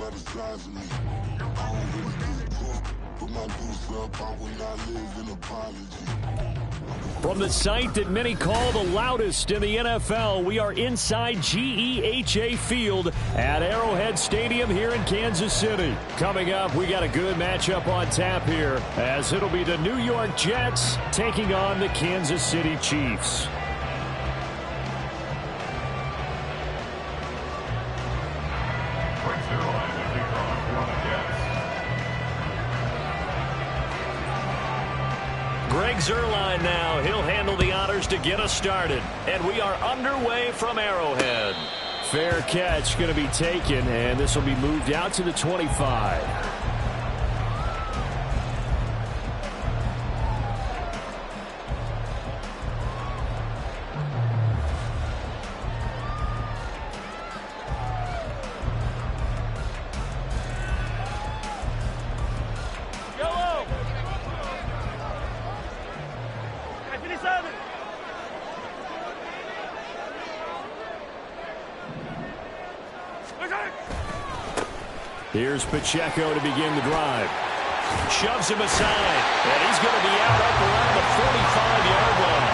criticizing me. I don't really give a fuck. Put my deuce up, I will not live in apology. From the site that many call the loudest in the NFL, we are inside GEHA Field at Arrowhead Stadium here in Kansas City. Coming up, we got a good matchup on tap here, as it'll be the New York Jets taking on the Kansas City Chiefs. Greg Zuerlein now. He'll handle the honors to get us started. And we are underway from Arrowhead. Fair catch going to be taken, and this will be moved out to the 25. Here's Pacheco to begin the drive. Shoves him aside, and he's going to be out up around the 45-yard line.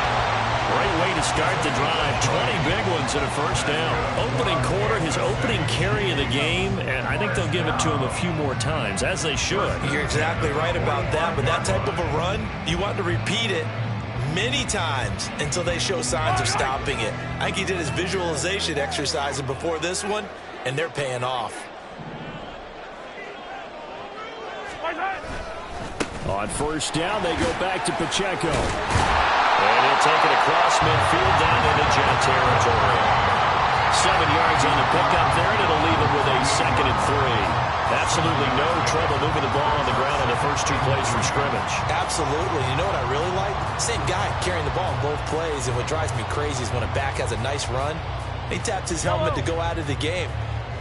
Great way to start the drive. 20 big ones and a first down. Opening quarter, his opening carry of the game, and I think they'll give it to him a few more times, as they should. You're exactly right about that, but that type of a run, you want to repeat it many times until they show signs of stopping it. I think he did his visualization exercise before this one, and they're paying off. On first down, they go back to Pacheco. And he'll take it across midfield down into Jet territory. 7 yards on the pickup there, and it'll leave him with a 2nd and 3. Absolutely no trouble moving the ball on the ground on the first 2 plays from scrimmage. Absolutely. You know what I really like? Same guy carrying the ball in both plays, and what drives me crazy is when a back has a nice run, he taps his helmet to go out of the game.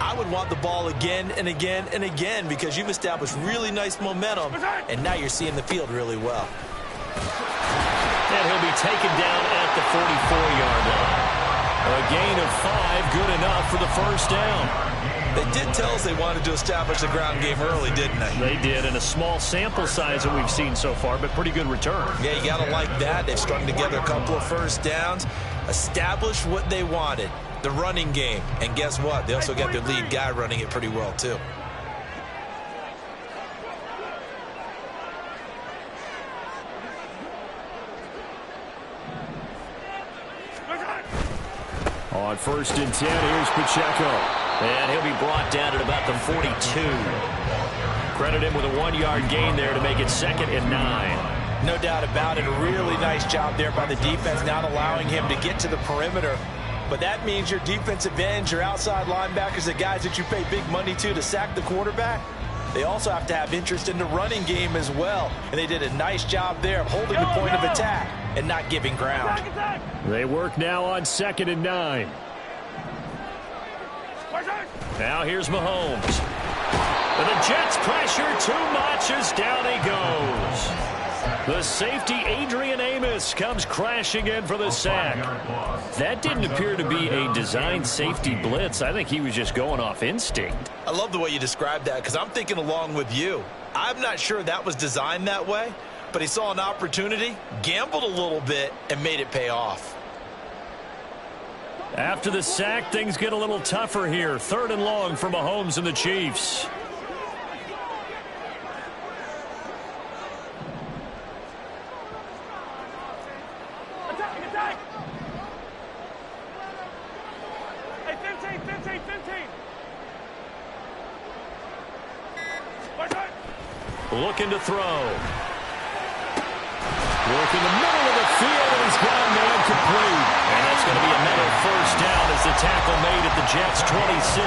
I would want the ball again and again and again because you've established really nice momentum, and now you're seeing the field really well. And he'll be taken down at the 44-yard line. A gain of 5, good enough for the first down. They did tell us they wanted to establish the ground game early, didn't they? They did, and a small sample size that we've seen so far, but pretty good return. Yeah, you got to like that. They've strung together a couple of first downs, established what they wanted. The running game. And guess what? They also got their lead guy running it pretty well, too. On 1st and 10, here's Pacheco. And he'll be brought down at about the 42. Credit him with a 1-yard gain there to make it 2nd and 9. No doubt about it. A really nice job there by the defense, not allowing him to get to the perimeter. But that means your defensive ends, your outside linebackers, the guys that you pay big money to sack the quarterback, they also have to have interest in the running game as well. And they did a nice job there of holding the point of attack and not giving ground. They work now on 2nd and 9. Now here's Mahomes. And the Jets pressure too much as down he goes. The safety, Adrian Amos, comes crashing in for the sack. That didn't appear to be a designed safety blitz. I think he was just going off instinct. I love the way you described that because I'm thinking along with you. I'm not sure that was designed that way, but he saw an opportunity, gambled a little bit, and made it pay off. After the sack, things get a little tougher here. 3rd and long for Mahomes and the Chiefs. Looking to throw. Work in the middle of the field, and he's gone man complete. And that's going to be another first down as the tackle made at the Jets' 26.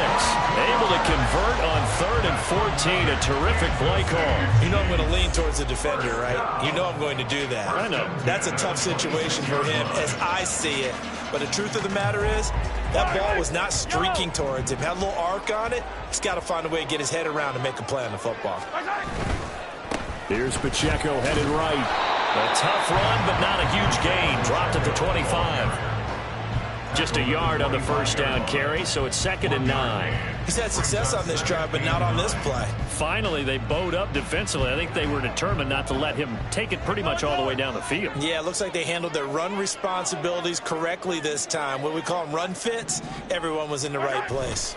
Able to convert on 3rd and 14. A terrific play call. You know I'm going to lean towards the defender, right? You know I'm going to do that. I know. That's a tough situation for him as I see it. But the truth of the matter is, that ball was not streaking towards him. Had a little arc on it. He's got to find a way to get his head around and make a play on the football. Here's Pacheco headed right. A tough run, but not a huge gain. Dropped at the 25. Just a yard on the first down carry, so it's 2nd and 9. He's had success on this drive, but not on this play. Finally, they bowed up defensively. I think they were determined not to let him take it pretty much all the way down the field. Yeah, it looks like they handled their run responsibilities correctly this time. What we call them run fits, everyone was in the right place.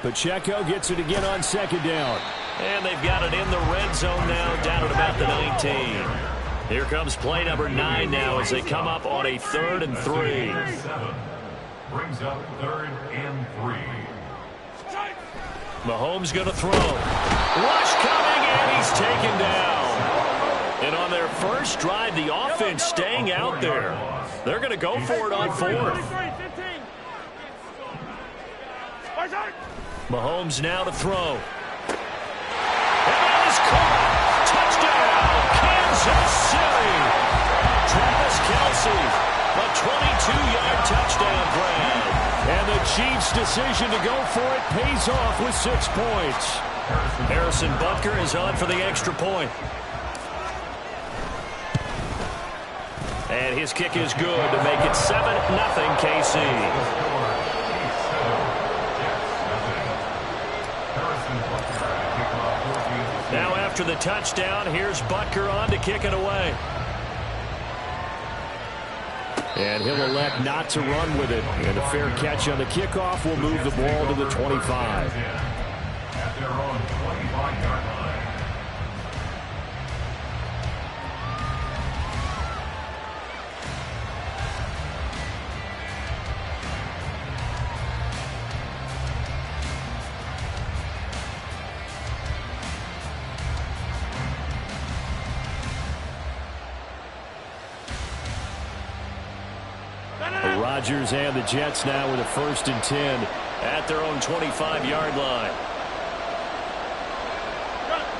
Pacheco gets it again on second down. And they've got it in the red zone now, down at about the 19. Here comes play number 9 now as they come up on a 3rd and 3. Brings up 3rd and 3. Mahomes going to throw. Rush coming, and he's taken down. And on their first drive, the offense staying out there. They're going to go for it on 4th. Mahomes now to throw. And that is caught. Touchdown, Kansas City. Travis Kelce, a 22-yard touchdown grab. And the Chiefs' decision to go for it pays off with 6 points. Harrison Butker is on for the extra point. And his kick is good to make it 7-0 KC. Now after the touchdown, here's Butker on to kick it away. And he'll elect not to run with it. And a fair catch on the kickoff will move the ball to the 25. At their own 25-yard line. Rodgers and the Jets now with a 1st and 10 at their own 25-yard line.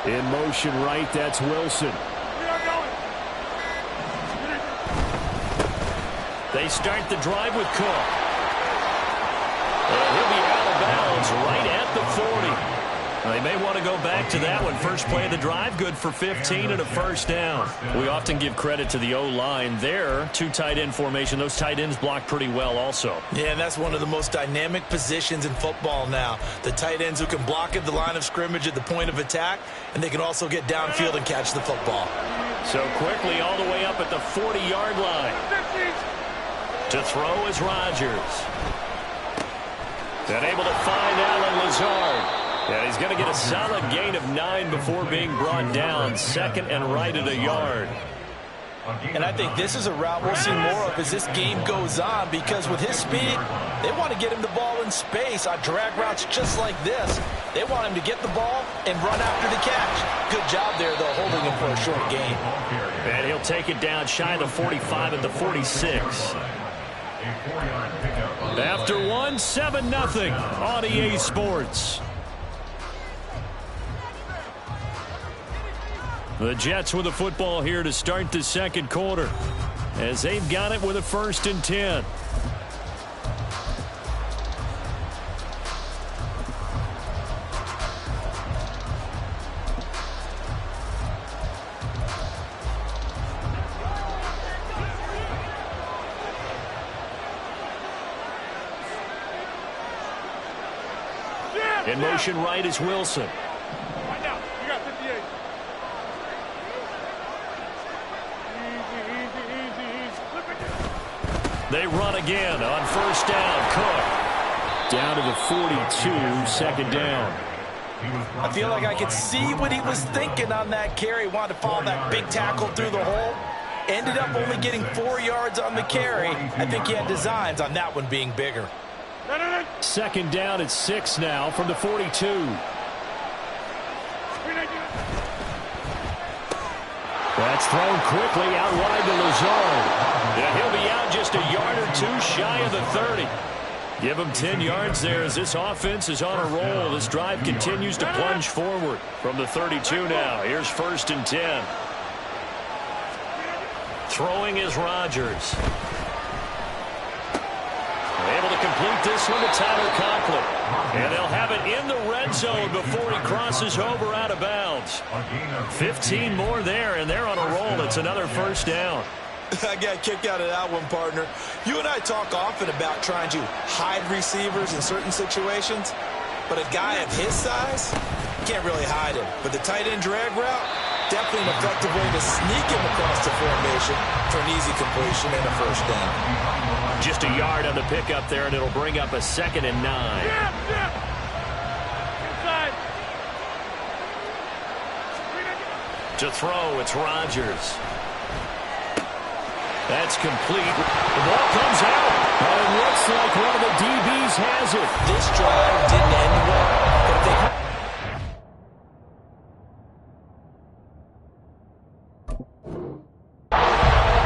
In motion right, that's Wilson. They start the drive with Cook. And he'll be out of bounds right at the 40. They may want to go back to that one. First play of the drive, good for 15 and a 1st down. We often give credit to the O-line there. 2 tight end formation. Those tight ends block pretty well also. Yeah, and that's one of the most dynamic positions in football now. The tight ends who can block at the line of scrimmage at the point of attack, and they can also get downfield and catch the football. So quickly all the way up at the 40-yard line. To throw is Rodgers. Then able to find Allen Lazard. Yeah, he's going to get a solid gain of 9 before being brought down. 2nd and right at a yard. And I think this is a route we'll see more of as this game goes on, because with his speed, they want to get him the ball in space on drag routes just like this. They want him to get the ball and run after the catch. Good job there, though, holding him for a short gain. And he'll take it down shy of the 45 at the 46. After one, 7-0 on EA Sports. The Jets with the football here to start the 2nd quarter, as they've got it with a 1st and 10. In motion right is Wilson. They run again on 1st down. Cook down to the 42, 2nd down. I feel like I could see what he was thinking on that carry. Wanted to follow that big tackle through the hole. Ended up only getting 4 yards on the carry. I think he had designs on that one being bigger. 2nd down at 6 now from the 42. That's thrown quickly out wide to Lazard. And he'll be out just a yard or 2 shy of the 30. Give him 10 yards there as this offense is on a roll. This drive continues to plunge forward from the 32 now. Here's 1st and 10. Throwing is Rodgers. Able to complete this one to Tyler Conklin. And they'll have it in the red zone before he crosses over out of bounds. 15 more there, and they're on a roll. It's another 1st down. I got kicked out of that one, partner. You and I talk often about trying to hide receivers in certain situations. But a guy of his size, can't really hide him. But the tight end drag route, definitely an effective way to sneak him across the formation for an easy completion and a first down. Just a yard on the pickup there, and it'll bring up a 2nd and 9. Inside. To throw, it's Rodgers. That's complete. The ball comes out. And it looks like one of the DBs has it. This drive didn't end well, but they...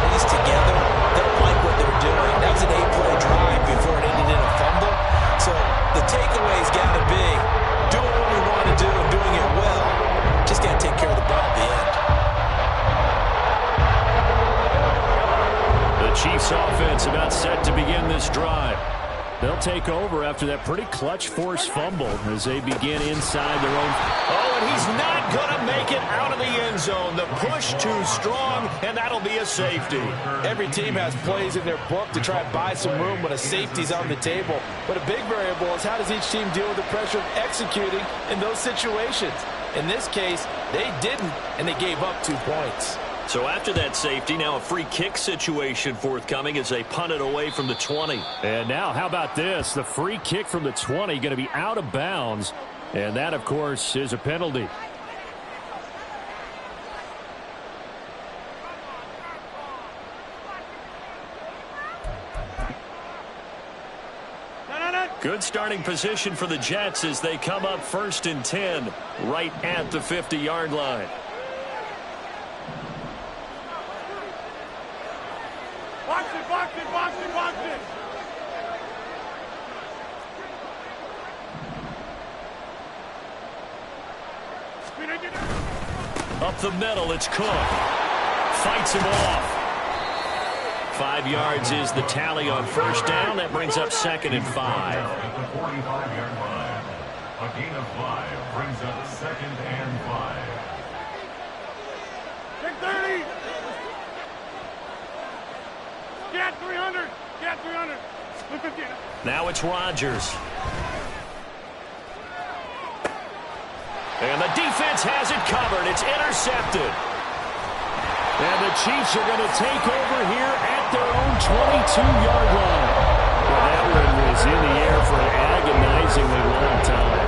These together, they don't like what they're doing. That was an 8-play drive before it ended in a fumble. So the takeaway's got to be doing what we want to do and doing it well. Just got to take care of the ball at the end. Chiefs offense about set to begin this drive. They'll take over after that pretty clutch forced fumble as they begin inside their own. Oh, and he's not going to make it out of the end zone. The push too strong, and that'll be a safety. Every team has plays in their book to try and buy some room when a safety's on the table. But a big variable is how does each team deal with the pressure of executing in those situations. In this case, they didn't, and they gave up 2 points. So after that safety, now a free kick situation forthcoming as they punt it away from the 20. And now, how about this? The free kick from the 20 going to be out of bounds. And that, of course, is a penalty. Good starting position for the Jets as they come up 1st and 10 right at the 50-yard line. Box it, box it, box it, box it. Up the middle, it's Cook. Fights him off. 5 yards is the tally on first down. That brings up 2nd and 5. At the 45-yard line. A gain of 5 brings up 2nd and 5. Take 30. Get 300. Get 300. 250. Now it's Rodgers. And the defense has it covered. It's intercepted. And the Chiefs are going to take over here at their own 22-yard line. Well, that one was in the air for an agonizingly long time.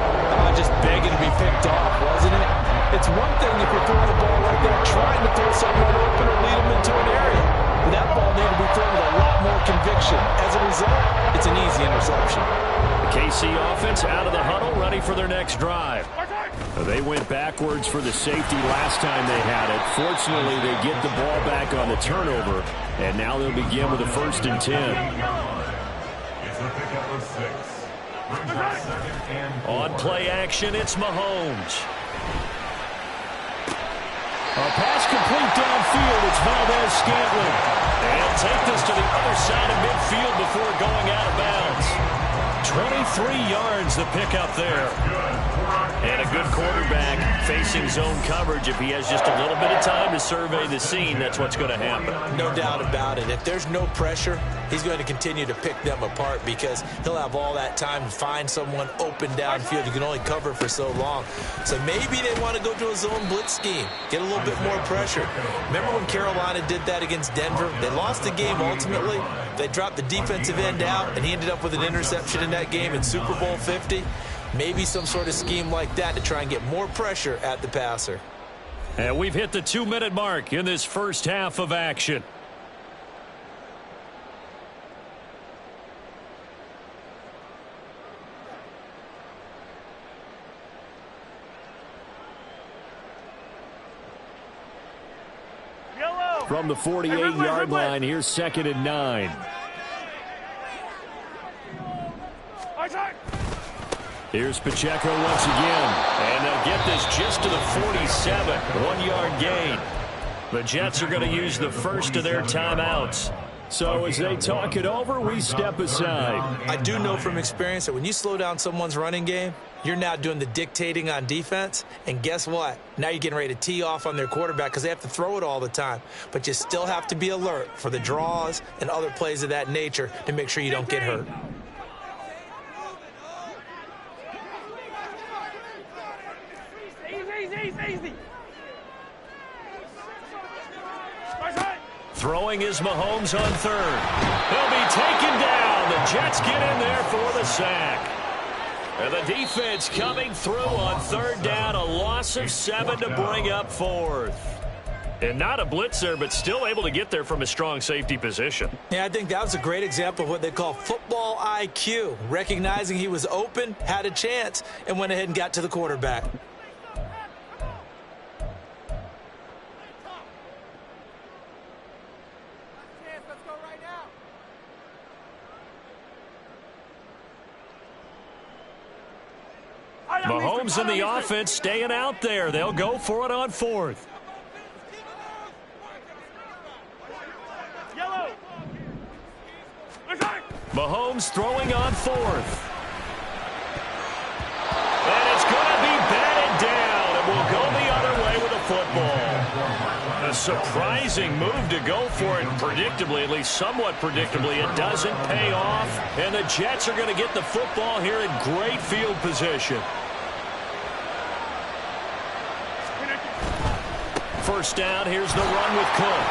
Just begging to be picked off, wasn't it? It's one thing if you're throwing a ball like that, trying to throw someone open or lead them into an area. But that ball needed to be thrown with a lot more conviction. As a result, it's an easy interception. The KC offense out of the huddle, ready for their next drive. They went backwards for the safety last time they had it. Fortunately, they get the ball back on the turnover, and now they'll begin with a 1st and 10. It's a pickup of 6. Brings up 2nd and 4. On play action, it's Mahomes. A pass complete downfield. It's Valdez-Scantling. And take this to the other side of midfield before going out of bounds. 23 yards the pickup there. And a good quarterback facing zone coverage. If he has just a little bit of time to survey the scene, that's what's going to happen. No doubt about it. If there's no pressure, he's going to continue to pick them apart because he'll have all that time to find someone open downfield. You can only cover for so long. So maybe they want to go to a zone blitz scheme, get a little bit more pressure. Remember when Carolina did that against Denver? They lost the game ultimately. They dropped the defensive end out, and he ended up with an interception in that game in Super Bowl 50. Maybe some sort of scheme like that to try and get more pressure at the passer. And we've hit the 2-minute mark in this first half of action. Yellow. From the 48-yard line, here's 2nd and 9. Here's Pacheco once again. And they'll get this just to the 47. 1-yard gain. The Jets are going to use the first of their timeouts. So as they talk it over, we step aside. I do know from experience that when you slow down someone's running game, you're now doing the dictating on defense. And guess what? Now you're getting ready to tee off on their quarterback because they have to throw it all the time. But you still have to be alert for the draws and other plays of that nature to make sure you don't get hurt. Throwing is Mahomes on third. He'll be taken down. The Jets get in there for the sack. And the defense coming through on third down. A loss of 7 to bring up fourth. And not a blitzer, but still able to get there from a strong safety position. Yeah, I think that was a great example of what they call football IQ. Recognizing he was open, had a chance, and went ahead and got to the quarterback. Mahomes and the offense staying out there. They'll go for it on fourth. Mahomes throwing on fourth. And it's going to be batted down. And we'll go the other way with the football. A surprising move to go for it. Predictably, at least somewhat predictably, it doesn't pay off. And the Jets are going to get the football here in great field position. First down, here's the run with Cook.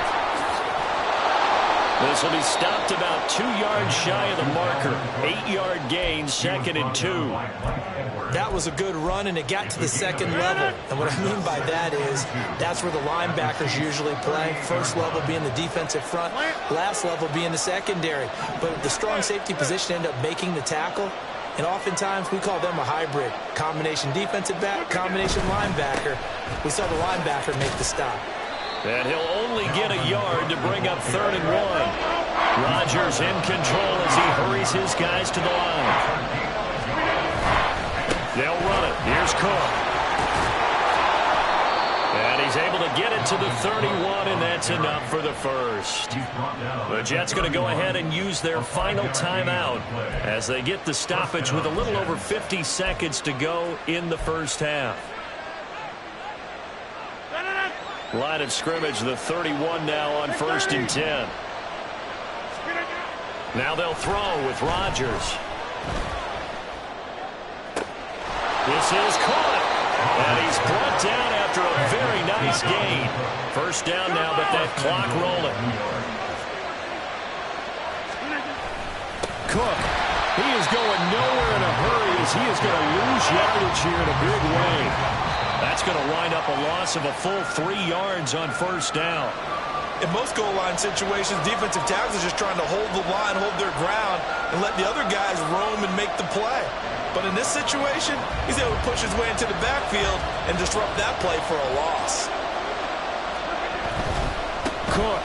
This will be stopped about 2 yards shy of the marker. 8-yard gain, 2nd and 2. That was a good run, and it got to the second level. And what I mean by that is that's where the linebackers usually play. First level being the defensive front, last level being the secondary. But the strong safety position ended up making the tackle. And oftentimes we call them a hybrid. Combination defensive back, combination linebacker. We saw the linebacker make the stop. And he'll only get a yard to bring up 3rd and 1. Rodgers in control as he hurries his guys to the line. They'll run it. Here's Cook. And he's able to get it to the 31, and that's enough for the first. The Jets going to go ahead and use their final timeout as they get the stoppage with a little over 50 seconds to go in the first half. Line of scrimmage, the 31 now on 1st and 10. Now they'll throw with Rodgers. This is caught. And he's brought down after a very nice gain. First down now, but that clock rolling. Cook, he is going nowhere in a hurry as he is going to lose yardage here in a big way. That's going to wind up a loss of a full 3 yards on first down. In most goal line situations, defensive tackles are just trying to hold the line, hold their ground, and let the other guys roam and make the play. But in this situation, he's able to push his way into the backfield and disrupt that play for a loss. Cook.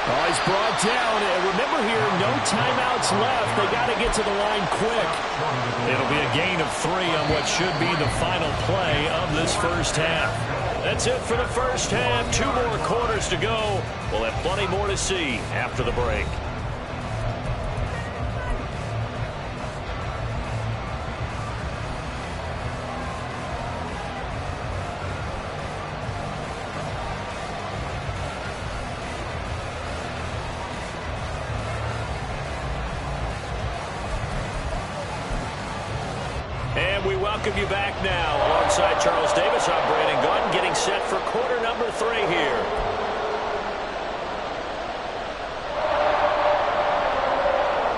Oh, he's brought down. And remember here, no timeouts left. They got to get to the line quick. It'll be a gain of 3 on what should be the final play of this first half. That's it for the first half. 2 more quarters to go. We'll have plenty more to see after the break. And we welcome you back now. Alongside Charles Davis, I'm Brandon Gunn, getting set for quarter number 3 here.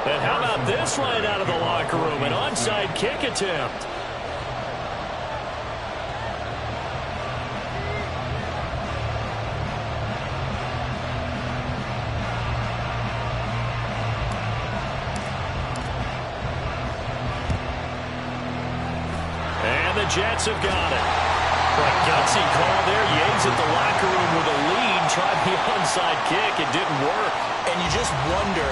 And how about this right out of the locker room? An onside kick attempt. Jets have got it. A gutsy call there. Yates at the locker room with a lead. Tried the onside kick. It didn't work. And you just wonder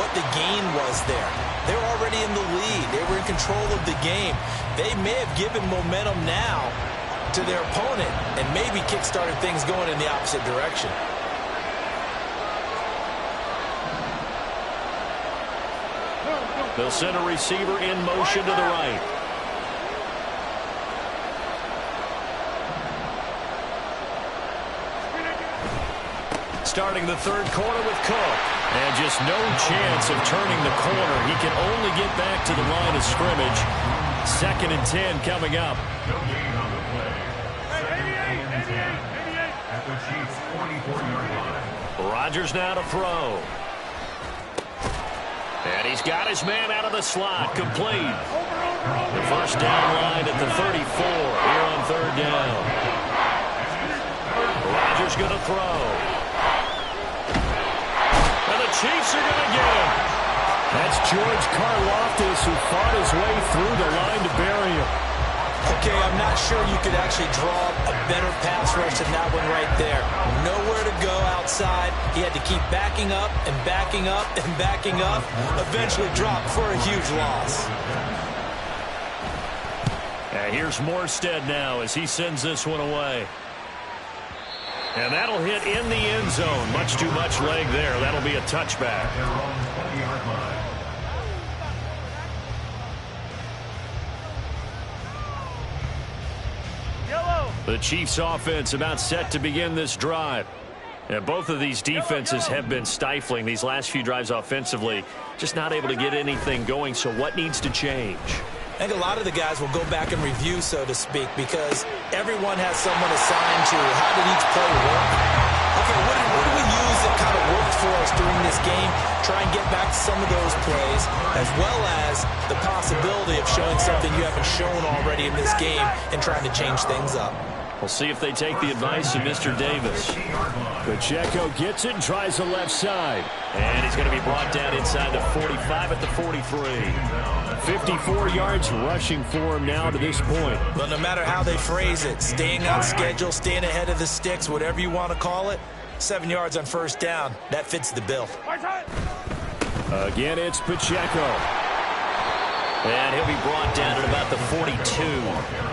what the gain was there. They're already in the lead. They were in control of the game. They may have given momentum now to their opponent and maybe kick-started things going in the opposite direction. They'll send a receiver in motion to the right. Starting the third quarter with Cook. And just no chance of turning the corner. He can only get back to the line of scrimmage. 2nd and 10 coming up. No gain on the play. 2nd and 10 at the Chiefs' 44-yard line. Rodgers now to throw. And he's got his man out of the slot. Complete. The first down line at the 34 here on third down. Rodgers going to throw. And the Chiefs are going to get him. That's George Karlaftis, who fought his way through the line to bury him. Okay, I'm not sure you could actually draw a better pass rush than that one right there. Nowhere to go outside. He had to keep backing up and backing up and backing up. Eventually dropped for a huge loss. And here's Morstead now as he sends this one away. And that'll hit in the end zone. Much too much leg there. That'll be a touchback. Their own 20-yard line. The Chiefs offense about set to begin this drive. And both of these defenses have been stifling these last few drives offensively. Just not able to get anything going. So what needs to change? I think a lot of the guys will go back and review, so to speak, because everyone has someone assigned to how did each play work. Okay, what did we use that kind of worked for us during this game? Try and get back to some of those plays, as well as the possibility of showing something you haven't shown already in this game and trying to change things up. We'll see if they take the advice of Mr. Davis. Pacheco gets it and tries the left side. And he's going to be brought down inside the 45 at the 43. 54 yards rushing for him now to this point. But no matter how they phrase it, staying on schedule, staying ahead of the sticks, whatever you want to call it, 7 yards on first down, that fits the bill. Again, it's Pacheco. And he'll be brought down at about the 42.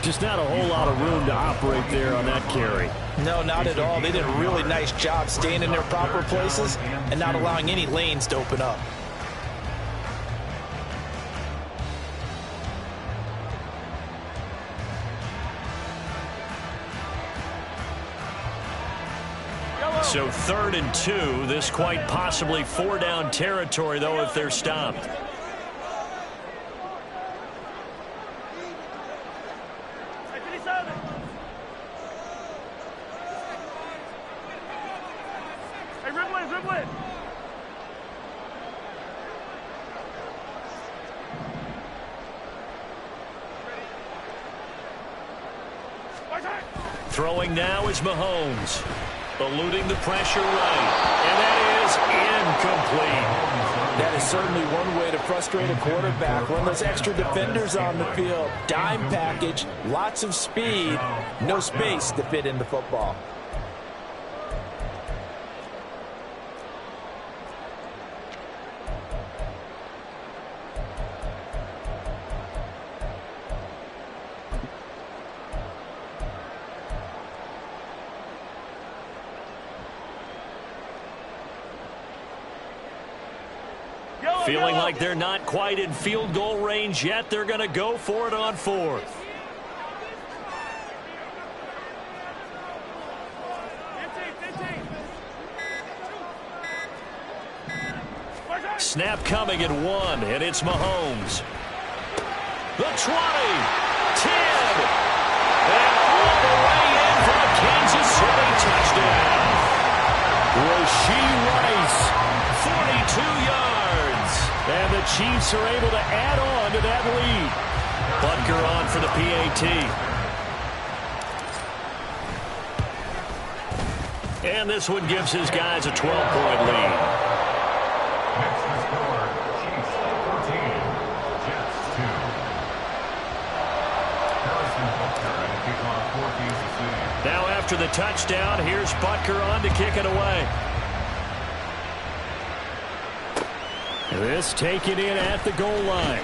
Just not a whole lot of room to operate there on that carry. No, not at all. They did a really nice job staying in their proper places and not allowing any lanes to open up. So 3rd and 2. This quite possibly 4-down territory, though, if they're stopped. Throwing now is Mahomes. Eluding the pressure right. And that is incomplete. That is certainly one way to frustrate a quarterback. Run those extra defenders on the field. Dime package, lots of speed, no space to fit in the football. Feeling like they're not quite in field goal range yet. They're going to go for it on 4th. Snap coming at 1, and it's Mahomes. The 20, 10, and all the way in for a Kansas City touchdown. Rashee Rice, 42 yards. And the Chiefs are able to add on to that lead. Butker on for the PAT. And this one gives his guys a 12-point lead. Next to score, Chiefs 14, Jets 2. Harrison Butker and a kickoff for Kansas City. Now after the touchdown, here's Butker on to kick it away. This taken in at the goal line.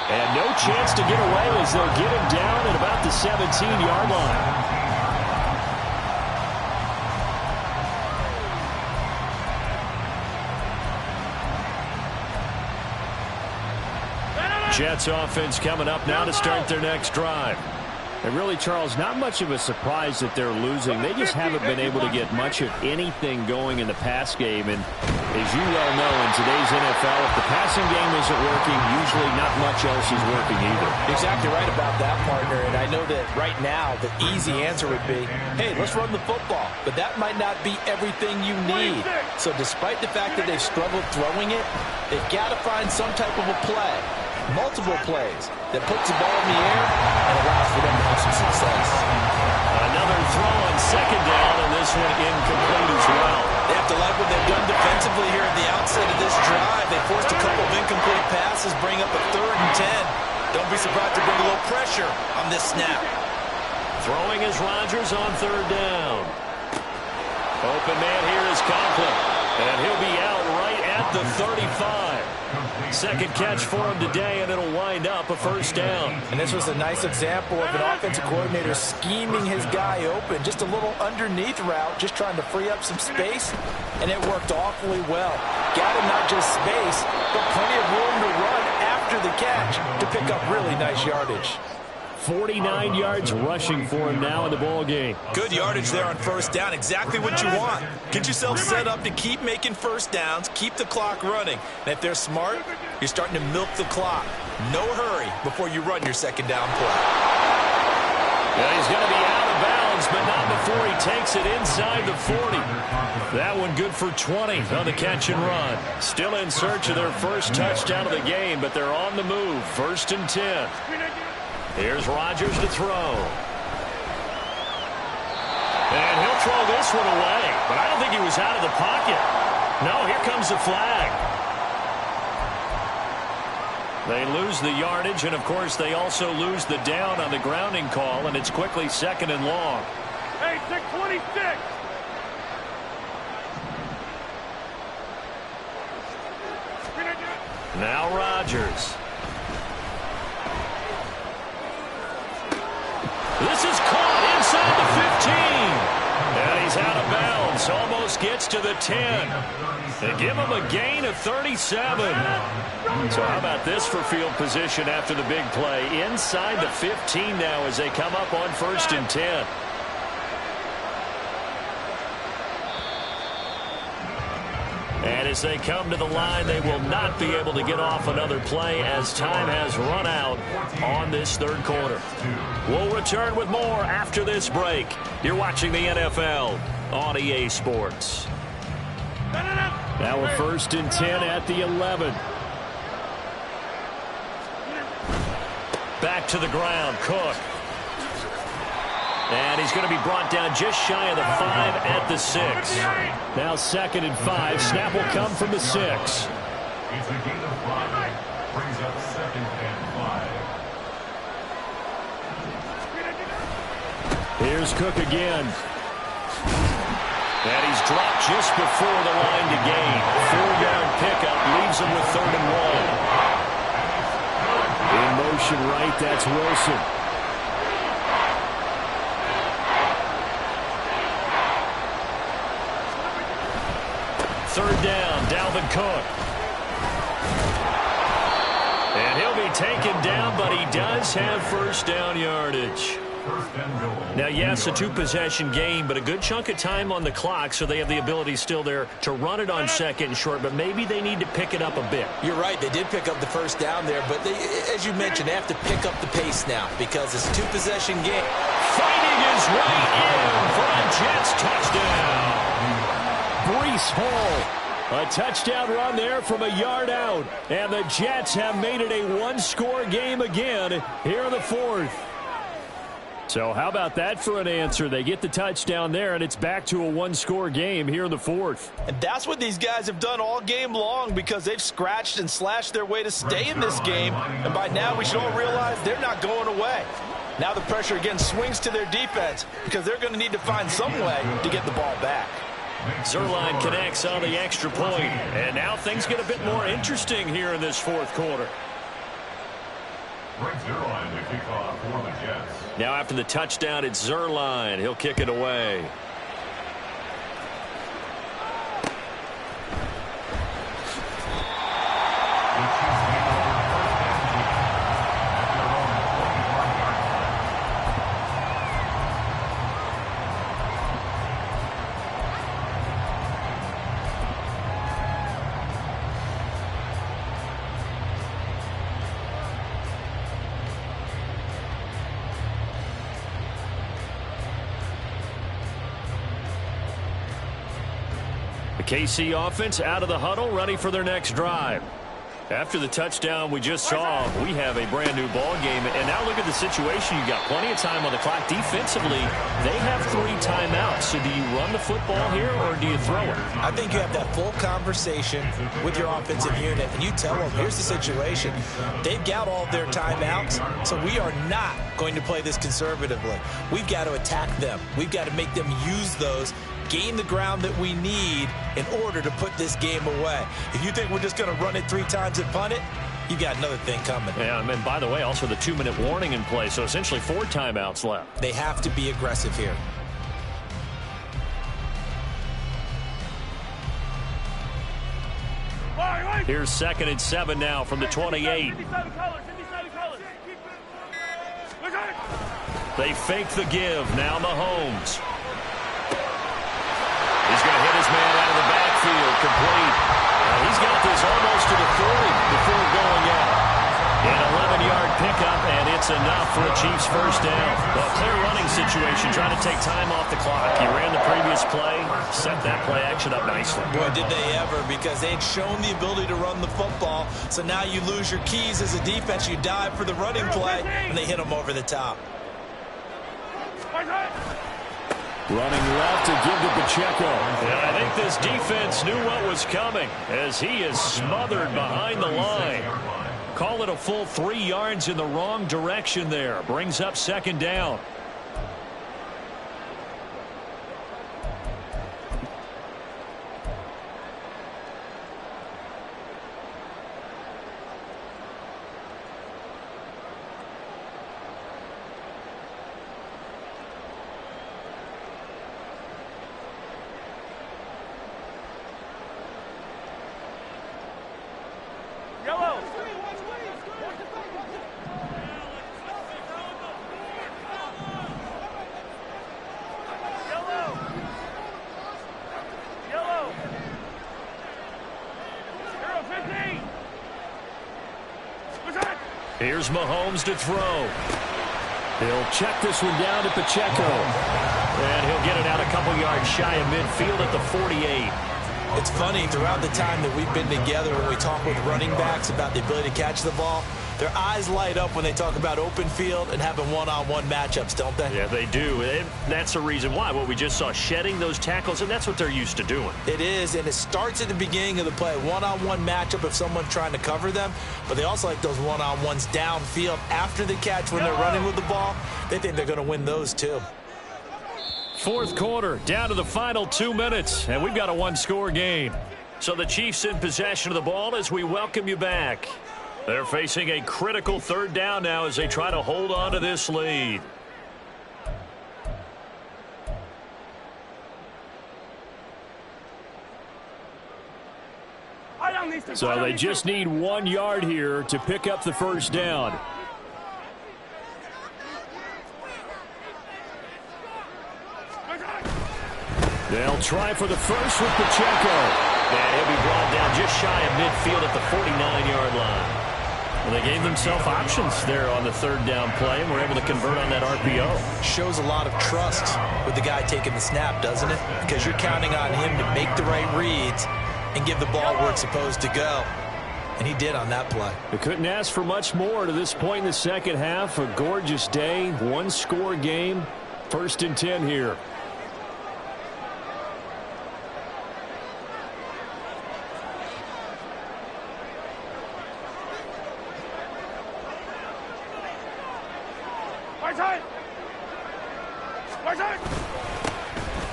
And no chance to get away as they'll get him down at about the 17-yard line. Jets offense coming up now to start their next drive. And really, Charles, not much of a surprise that they're losing. They just haven't been able to get much of anything going in the pass game. And as you well know, in today's NFL, if the passing game isn't working, usually not much else is working either. Exactly right about that, partner. And I know that right now the easy answer would be, hey, let's run the football. But that might not be everything you need. So despite the fact that they've struggled throwing it, they've got to find some type of a play, multiple plays, that puts the ball in the air and allows for them to have some success. Another throw on second down, and this one incomplete as well. They have to like what they've done defensively here at the outset of this drive. They forced a couple of incomplete passes, bring up a 3rd and 10. Don't be surprised to bring a little pressure on this snap. Throwing is Rodgers on 3rd down. Open man here is Conklin, and he'll be out right at the 35. Second catch for him today, and it'll wind up a 1st down. And this was a nice example of an offensive coordinator scheming his guy open. Just a little underneath route, just trying to free up some space, and it worked awfully well. Got him not just space, but plenty of room to run after the catch to pick up really nice yardage. 49 yards rushing for him now in the ball game. Good yardage there on 1st down. Exactly what you want. Get yourself set up to keep making 1st downs, keep the clock running. And if they're smart, you're starting to milk the clock. No hurry before you run your 2nd down play. Yeah, he's going to be out of bounds, but not before he takes it inside the 40. That one good for 20 on the catch and run. Still in search of their 1st touchdown of the game, but they're on the move. 1st and 10. Here's Rodgers to throw. And he'll throw this one away. But I don't think he was out of the pocket. No, here comes the flag. They lose the yardage, and, of course, they also lose the down on the grounding call, and it's quickly 2nd and long. Hey, 626. Now Rodgers. This is caught inside the 15. And he's out of bounds. Almost gets to the 10. They give him a gain of 37. So how about this for field position after the big play? Inside the 15 now as they come up on 1st and 10. And as they come to the line, they will not be able to get off another play as time has run out on this 3rd quarter. We'll return with more after this break. You're watching the NFL on EA Sports. Now a 1st and 10 at the 11. Back to the ground, Cook. And he's going to be brought down just shy of the 5 at the 6. Now 2nd and 5. Snap will come from the 6. It's a gain of 5. Brings up 2nd and 5. Here's Cook again. And he's dropped just before the line to gain. 4-yard pickup leaves him with 3rd and 1. In motion right, that's Wilson. 3rd down, Dalvin Cook. And he'll be taken down, but he does have 1st down yardage. Now, yes, a 2-possession game, but a good chunk of time on the clock, so they have the ability still there to run it on 2nd and short, but maybe they need to pick it up a bit. You're right. They did pick up the 1st down there, but they, as you mentioned, they have to pick up the pace now because it's a 2-possession game. Fighting his way in for a Jets touchdown. Breece Hall, a touchdown run there from a yard out, and the Jets have made it a 1-score game again here in the 4th. So how about that for an answer? They get the touchdown there, and it's back to a 1-score game here in the 4th. And that's what these guys have done all game long because they've scratched and slashed their way to stay in this game. And by now we should all realize they're not going away. Now the pressure again swings to their defense because they're going to need to find some way to get the ball back. Zuerlein connects on the extra point, and now things get a bit more interesting here in this 4th quarter. Brings Zuerlein to kick off for the Jets. Now after the touchdown, it's Zuerlein. He'll kick it away. The KC offense out of the huddle, ready for their next drive. After the touchdown we just saw, we have a brand new ball game. And now look at the situation. You got plenty of time on the clock. Defensively, they have 3 timeouts. So do you run the football here or do you throw it? I think you have that full conversation with your offensive unit, and you tell them, here's the situation. They've got all of their timeouts, so we are not going to play this conservatively. We've got to attack them. We've got to make them use those, gain the ground that we need in order to put this game away. If you think we're just going to run it 3 times and punt it, you got another thing coming. Yeah, and by the way, also the 2-minute warning in play, so essentially 4 timeouts left. They have to be aggressive here. Here's 2nd and 7 now from the 28. They fake the give. Now Mahomes. He's going to hit his man out of the backfield. Complete. He's got this almost to the 40 before going out. An 11-yard pickup, and it's enough for a Chiefs first down. A clear running situation, trying to take time off the clock. He ran the previous play, set that play action up nicely. Boy, did they ever, because they had shown the ability to run the football. So now you lose your keys as a defense. You dive for the running play, and they hit them over the top. Running left to give to Pacheco. And I think this defense knew what was coming as he is smothered behind the line. Call it a full 3 yards in the wrong direction there. Brings up 2nd down. Here's Mahomes to throw. He'll check this one down to Pacheco. And he'll get it out a couple yards shy of midfield at the 48. It's funny, throughout the time that we've been together, when we talk with running backs about the ability to catch the ball, their eyes light up when they talk about open field and having one-on-one matchups, don't they? Yeah, they do. And that's the reason why. What we just saw, shedding those tackles, and that's what they're used to doing. It is, and it starts at the beginning of the play. One-on-one matchup if someone's trying to cover them, but they also like those one-on-ones downfield after the catch when they're running with the ball. They think they're going to win those too. 4th quarter, down to the final 2 minutes, and we've got a 1-score game. So the Chiefs in possession of the ball as we welcome you back. They're facing a critical 3rd down now as they try to hold on to this lead. So they just need 1 yard here to pick up the first down. They'll try for the first with Pacheco. And he'll be brought down just shy of midfield at the 49-yard line. Well, they gave themselves options there on the 3rd down play and were able to convert on that RPO. Shows a lot of trust with the guy taking the snap, doesn't it? Because you're counting on him to make the right reads and give the ball where it's supposed to go. And he did on that play. They couldn't ask for much more to this point in the second half. A gorgeous day, 1-score game. 1st and 10 here.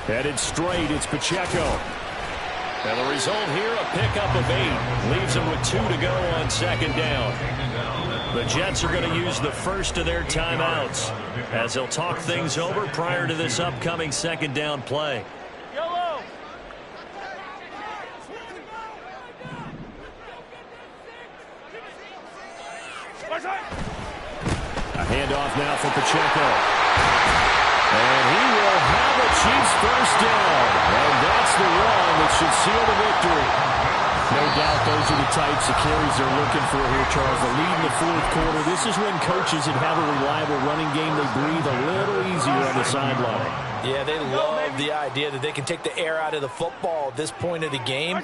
Headed straight, it's Pacheco. And the result here, a pickup of 8. Leaves them with 2 to go on 2nd down. The Jets are going to use the first of their timeouts as they'll talk things over prior to this upcoming 2nd down play. A handoff now for Pacheco. And he will have a Chiefs first down. And that's the run that should seal the victory. No doubt those are the types of carries they're looking for here, Charles. The lead in the 4th quarter. This is when coaches that have a reliable running game, they breathe a little easier on the sideline. Yeah, they love love the idea that they can take the air out of the football at this point of the game.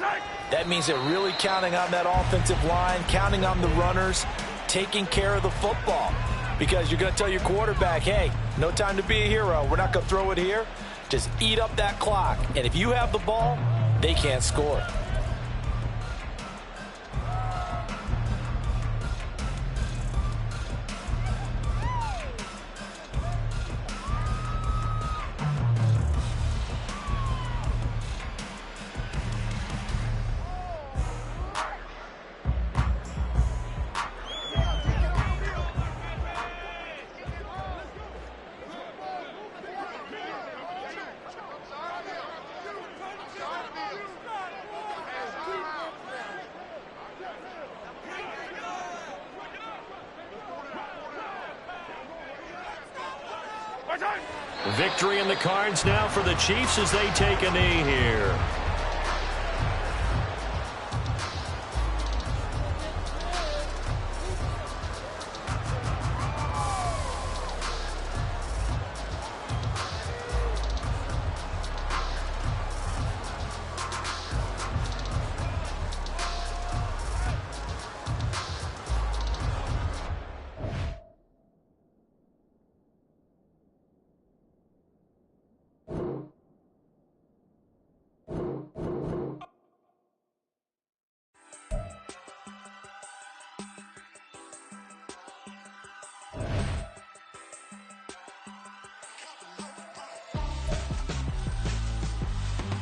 That means they're really counting on that offensive line, counting on the runners, taking care of the football. Because you're going to tell your quarterback, hey, no time to be a hero. We're not going to throw it here. Just eat up that clock. And if you have the ball, they can't score. Victory in the cards now for the Chiefs as they take a knee here.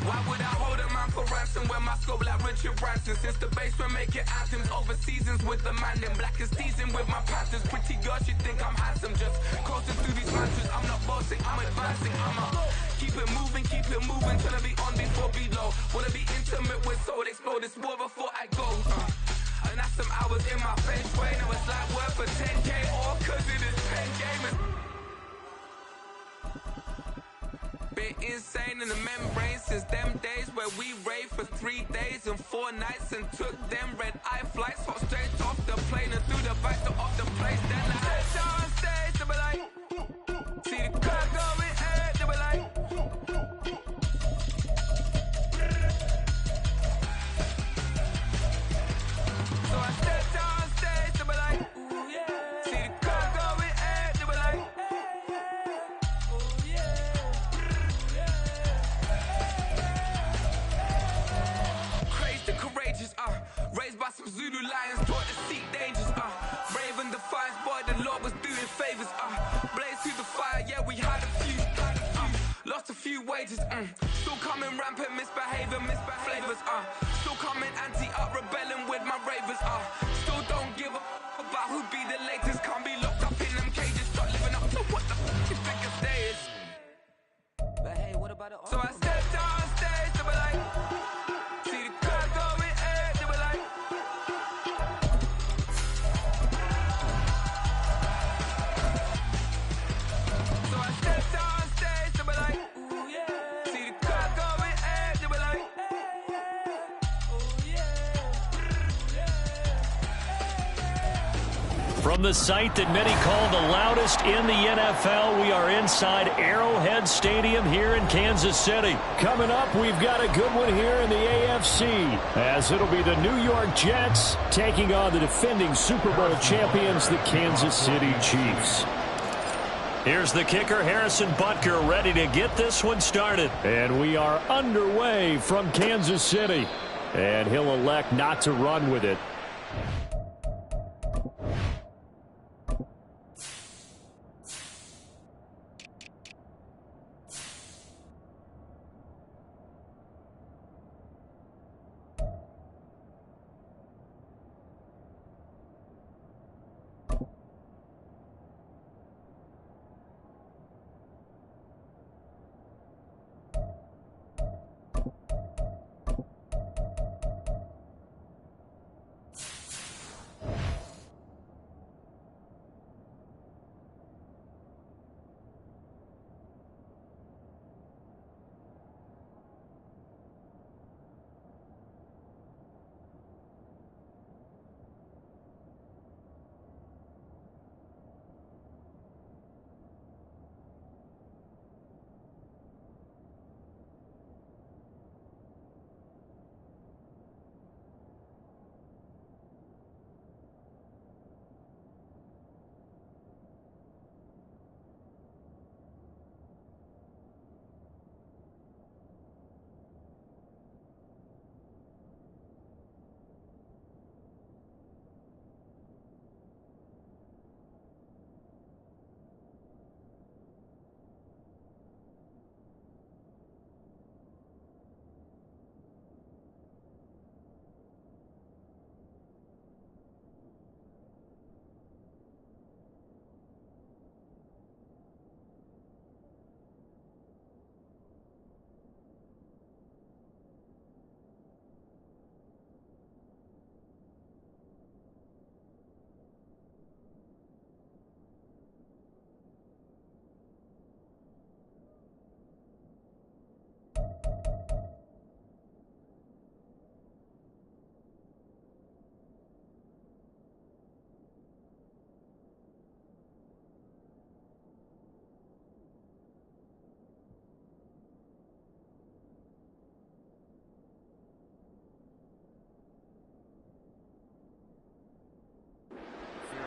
Why would I hold a man for ransom when my scope like Richard Branson? Since the basement making anthems over seasons with the man, then black is teasing with my panthers. Pretty girl, she think I'm handsome, just coasting through these mantras. I'm not bossing, I'm advancing, keep it moving, trying to be on before below. Wanna be intimate with soul, explode this war before I go. And that's some hours in my face, way. Now it's like worth for 10K, all cause it is 10 gamers. Been insane in the membrane since them days where we raved for 3 days and 4 nights and took them red eye flights, hot straight off the plane and through the back door of the place. Then I head down stage, they be like, see the car going ahead, they be like, so I step down stage, they be like, ooh yeah, see the car going ahead, they be like, ooh yeah. Courageous, raised by some Zulu lions, taught to seek dangers, brave and defiant, boy, the Lord was doing favors, blaze through the fire, yeah, we had a few, lost a few wages, still coming rampant, misbehavior, flavors, still coming anti-up, rebelling with my ravers, still don't give a about who be the latest, can't be locked up in them cages, start living up to what the fuck you think your day is. But hey, what about it? So I stepped on stage, they be like, see the crowd going ahead, they be like, so I stepped on stage, they be like, ooh yeah, see the crowd going ahead, they be like, ooh yeah. From the site that many call the loudest in the NFL, we are inside Arrowhead Stadium here in Kansas City. Coming up, we've got a good one here in the AFC, as it'll be the New York Jets taking on the defending Super Bowl champions, the Kansas City Chiefs. Here's the kicker, Harrison Butker, ready to get this one started. And we are underway from Kansas City. And he'll elect not to run with it.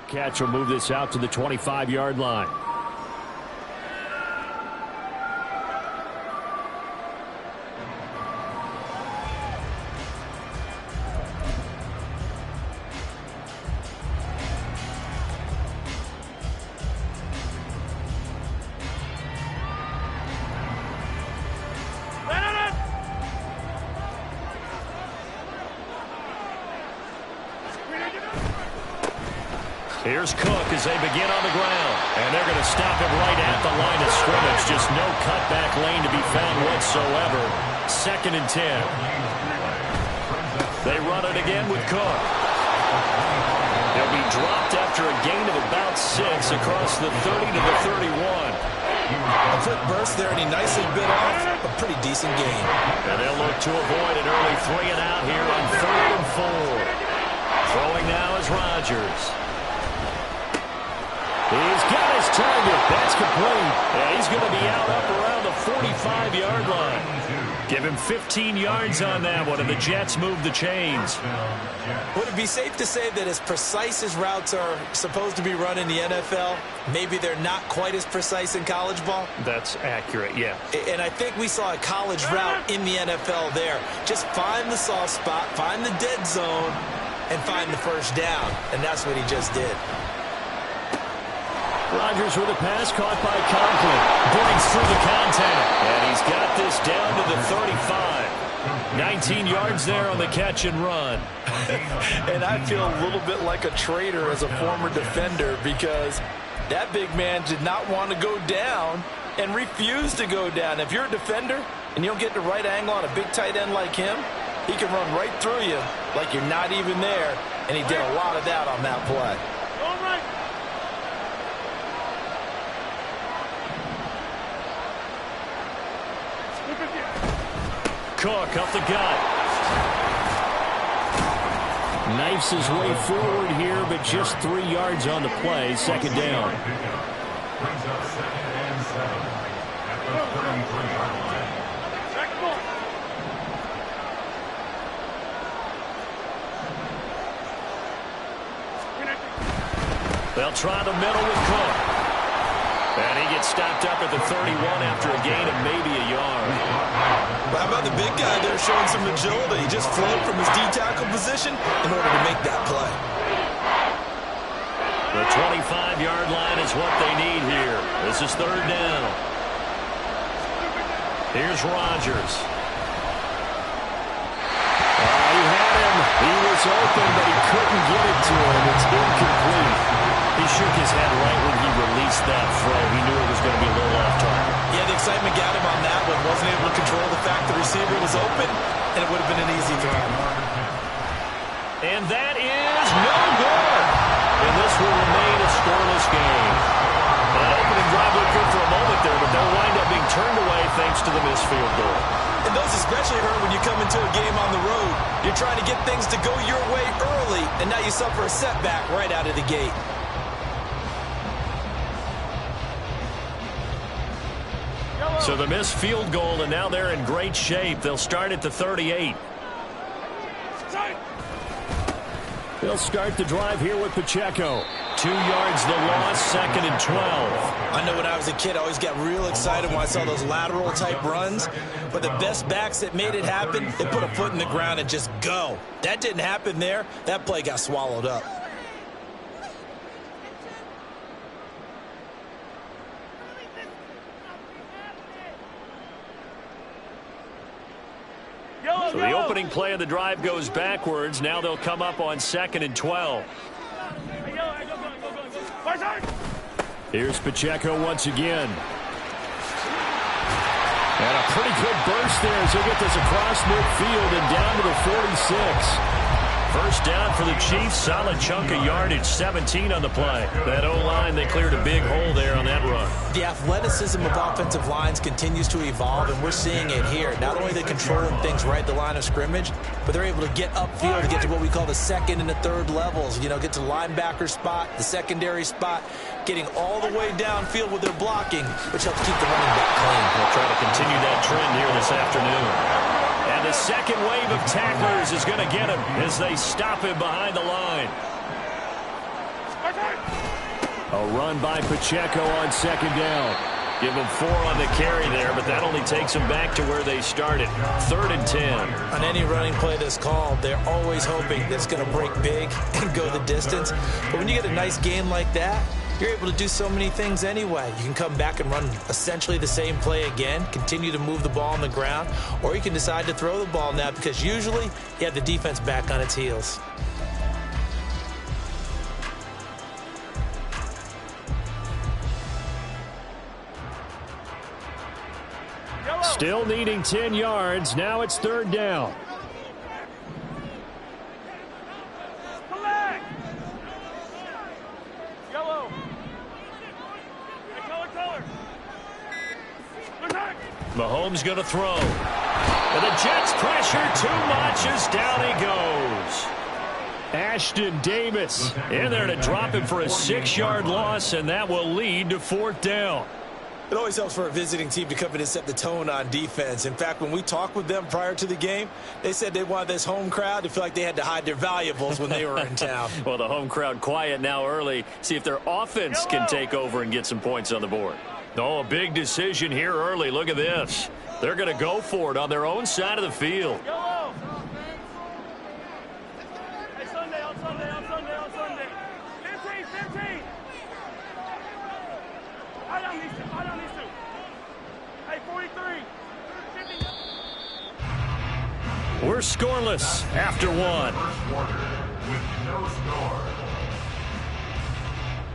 Catch will move this out to the 25-yard line. Here's Cook as they begin on the ground. And they're going to stop him right at the line of scrimmage. Just no cutback lane to be found whatsoever. 2nd and 10. They run it again with Cook. He'll be dropped after a gain of about 6 across the 30 to the 31. A quick burst there, and he nicely bit off a pretty decent gain. And they'll look to avoid an early 3 and out here on 3rd and 4. Throwing now is Rodgers. He's got his target. That's complete. And he's going to be out up around the 45-yard line. Give him 15 yards on that one, and the Jets move the chains. Would it be safe to say that as precise as routes are supposed to be run in the NFL, maybe they're not quite as precise in college ball? That's accurate, yeah. And I think we saw a college route in the NFL there. Just find the soft spot, find the dead zone, and find the first down. And that's what he just did. Rodgers with a pass caught by Conklin. Breaks through the contact. And he's got this down to the 35. 19 yards there on the catch and run. And I feel a little bit like a traitor as a former defender because that big man did not want to go down and refused to go down. If you're a defender and you don't get the right angle on a big tight end like him, he can run right through you like you're not even there. And he did a lot of that on that play. All right. Cook up the gut. Knifes his way forward here, but just 3 yards on the play. 2nd down. Brings up 2nd and 7 at the 33-yard line. They'll try the middle with Cook. And he gets stopped up at the 31 after a gain of maybe a yard. But how about the big guy there showing some agility? He just flowed from his D-tackle position in order to make that play. The 25-yard line is what they need here. This is 3rd down. Here's Rodgers. He had him. He was open, but he couldn't get it to him. It's incomplete. He shook his head right when he released that throw. He knew it was going to be a little off target. Yeah, the excitement got him on that one. Wasn't able to control the fact the receiver was open, and it would have been an easy throw. And that is no good. And this will remain a scoreless game. That opening drive looked good for a moment there, but they'll wind up being turned away thanks to the missed field goal. And those especially hurt when you come into a game on the road. You're trying to get things to go your way early, and now you suffer a setback right out of the gate. So the missed field goal, and now they're in great shape. They'll start at the 38. They'll start the drive here with Pacheco. 2 yards the loss, 2nd and 12. I know when I was a kid, I always got real excited when I saw those lateral-type runs. But the best backs that made it happen, they put a foot in the ground and just go. That didn't happen there. That play got swallowed up. So the opening play of the drive goes backwards. Now they'll come up on 2nd and 12. Here's Pacheco once again. And a pretty good burst there as he'll get this across midfield and down to the 46. First down for the Chiefs. Solid chunk of yardage. 17 on the play. That O-line, they cleared a big hole there on that run. The athleticism of offensive lines continues to evolve, and we're seeing it here. Not only are they controlling things right at the line of scrimmage, but they're able to get upfield to get to what we call the 2nd and the 3rd levels. You know, get to the linebacker spot, the secondary spot, getting all the way downfield with their blocking, which helps keep the running back clean. They'll try to continue that trend here this afternoon. And the second wave of tacklers is going to get him as they stop him behind the line. A run by Pacheco on second down. Give them 4 on the carry there, but that only takes them back to where they started. 3rd and 10. On any running play that's called, they're always hoping that it's going to break big and go the distance. But when you get a nice gain like that, you're able to do so many things anyway. You can come back and run essentially the same play again, continue to move the ball on the ground, or you can decide to throw the ball now because usually you have the defense back on its heels. Still needing 10 yards. Now it's 3rd down. Collect! Yellow. Hey, color. Attack! Mahomes going to throw. And the Jets pressure too much as down he goes. Ashton Davis in there to drop him for a 6-yard loss, and that will lead to 4th down. It always helps for a visiting team to come in and set the tone on defense. In fact, when we talked with them prior to the game, they said they wanted this home crowd to feel like they had to hide their valuables when they were in town. Well, the home crowd quiet now early. See if their offense can take over and get some points on the board. Oh, a big decision here early. Look at this. They're going to go for it on their own side of the field. Yellow! Hey, Sunday. 15. I don't need to. Hey, 43. 50. We're scoreless after 1. First quarter with no score.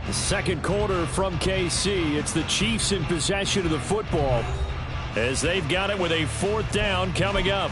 The second quarter from KC. It's the Chiefs in possession of the football as they've got it with a 4th down coming up.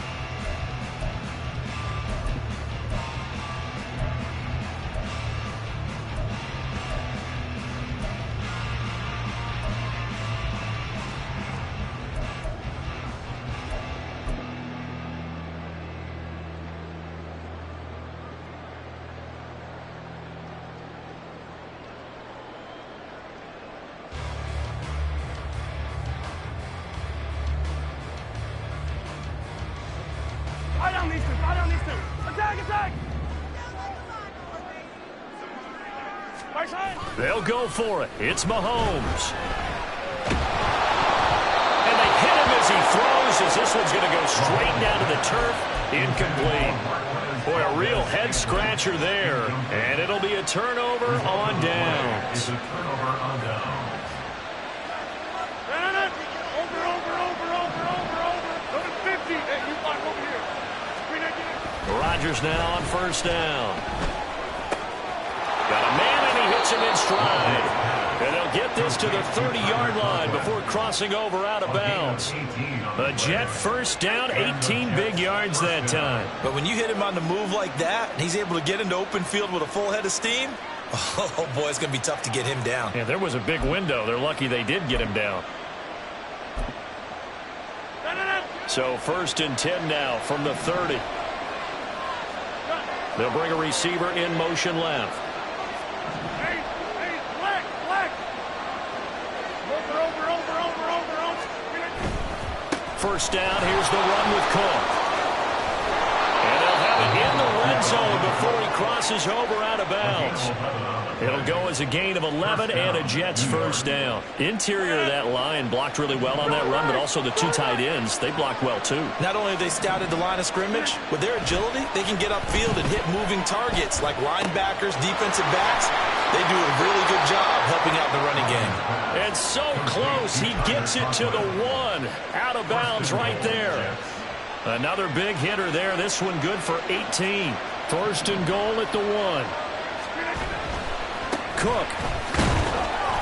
I don't need to. Attack! Right side. They'll go for it. It's Mahomes. And they hit him as he throws, as this one's going to go straight down to the turf. Incomplete. Boy, a real head-scratcher there. And it'll be a turnover on downs. Over. Number 50. Hey, you block over here. Screen again. Rodgers now on 1st down. Got a man, and he hits him in stride. And they'll get this to the 30-yard line before crossing over out of bounds. A Jet 1st down, 18 big yards that time. But when you hit him on the move like that, and he's able to get into open field with a full head of steam, oh, boy, it's going to be tough to get him down. Yeah, there was a big window. They're lucky they did get him down. So 1st and 10 now from the 30. They'll bring a receiver in motion left. Hey, black. Over. 1st down, here's the run with Cook. And they'll have it in the red zone before he crosses over out of bounds. It'll go as a gain of 11 and a Jets 1st down. Interior of that line blocked really well on that run, but also the 2 tight ends, they blocked well too. Not only have they scouted the line of scrimmage, with their agility, they can get upfield and hit moving targets like linebackers, defensive backs. They do a really good job helping out the running game. And so close, he gets it to the 1. Out of bounds right there. Another big hitter there. This one good for 18. 1st and goal at the 1. Cook.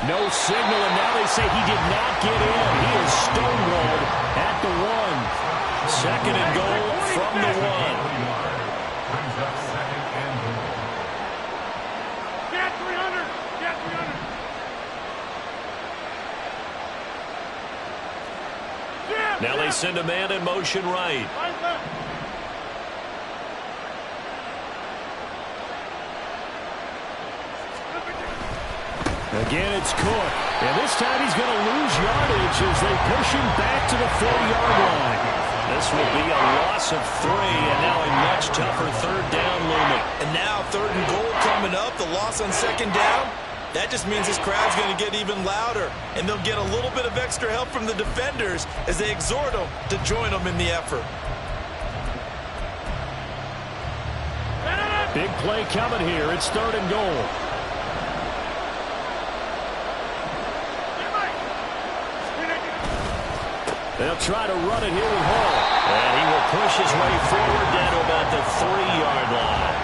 No signal, and now they say he did not get in. He is stonewalled at the 1. 2nd and goal from the 1. Brings up 2nd and goal. Get 300. Now they send a man in motion right. Again, it's Cook. And this time he's going to lose yardage as they push him back to the 40-yard line. This will be a loss of 3, and now a much tougher 3rd down looming. And now 3rd and goal coming up. The loss on 2nd down. That just means this crowd's going to get even louder, and they'll get a little bit of extra help from the defenders as they exhort them to join them in the effort. Big play coming here. It's 3rd and goal. They'll try to run it here with Hall. And he will push his way forward down to about the 3-yard line.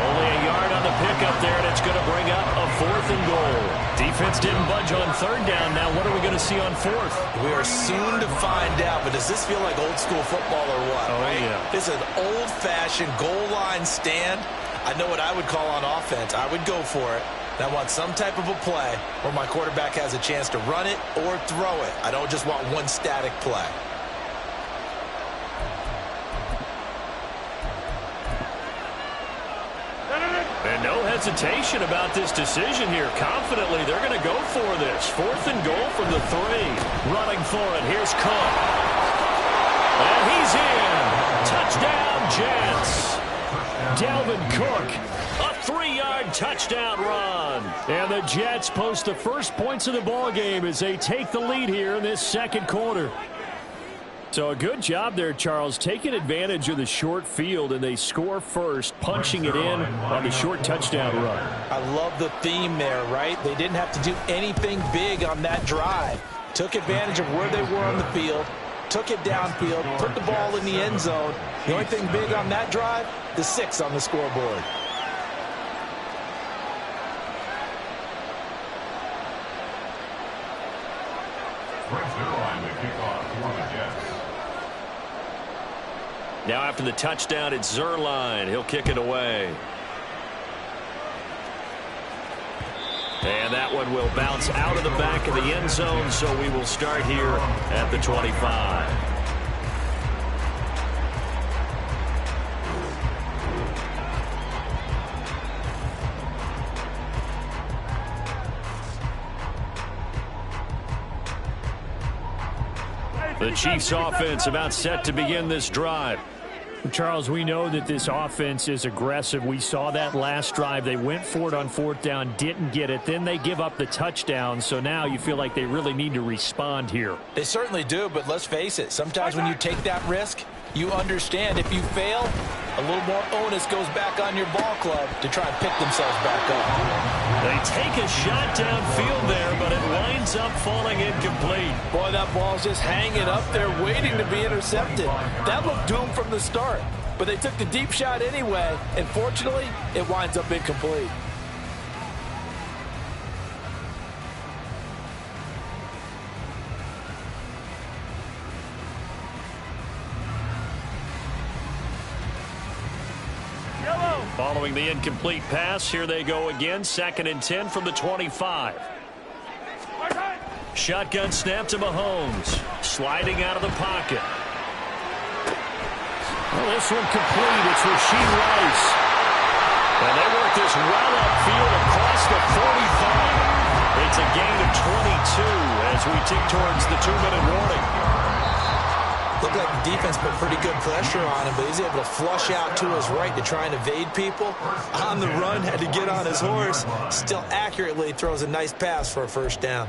Only a yard on the pickup there, and it's going to bring up a 4th and goal. Defense didn't budge on 3rd down. Now what are we going to see on 4th? We are soon to find out, but does this feel like old school football or what? Oh, right? Yeah. This is an old-fashioned goal line stand. I know what I would call on offense. I would go for it. And I want some type of a play where my quarterback has a chance to run it or throw it. I don't just want one static play. And no hesitation about this decision here. Confidently, they're going to go for this. 4th and goal from the 3. Running for it. Here's Cook. And he's in. Touchdown, Jets. Dalvin Cook. A 3-yard touchdown run. And the Jets post the first points of the ball game as they take the lead here in this 2nd quarter. So a good job there, Charles, taking advantage of the short field, and they score first, punching it in on the short touchdown run. I love the theme there, right? They didn't have to do anything big on that drive. Took advantage of where they were on the field, took it downfield, put the ball in the end zone. The only thing big on that drive, the 6 on the scoreboard. Brings their line to kick off for the Jets. Now after the touchdown, it's Zuerlein. He'll kick it away. And that one will bounce out of the back of the end zone, so we will start here at the 25. The Chiefs offense about set to begin this drive. Charles, we know that this offense is aggressive. We saw that last drive. They went for it on 4th down, didn't get it. Then they give up the touchdown. So now you feel like they really need to respond here. They certainly do, but let's face it. Sometimes when you take that risk, you understand if you fail, a little more onus goes back on your ball club to try and pick themselves back up. They take a shot downfield there, but it winds up falling incomplete. Boy, that ball's just hanging up there waiting to be intercepted. That looked doomed from the start, but they took the deep shot anyway, and fortunately, it winds up incomplete. Following the incomplete pass, here they go again. 2nd and 10 from the 25. Shotgun snap to Mahomes. Sliding out of the pocket. Well, this one complete. It's Rashee Rice. And they work this well upfield across the 45. It's a gain of 22 as we tick towards the 2-minute warning. Looked like the defense put pretty good pressure on him, but he's able to flush out to his right to try and evade people. On the run, had to get on his horse. Still accurately throws a nice pass for a 1st down.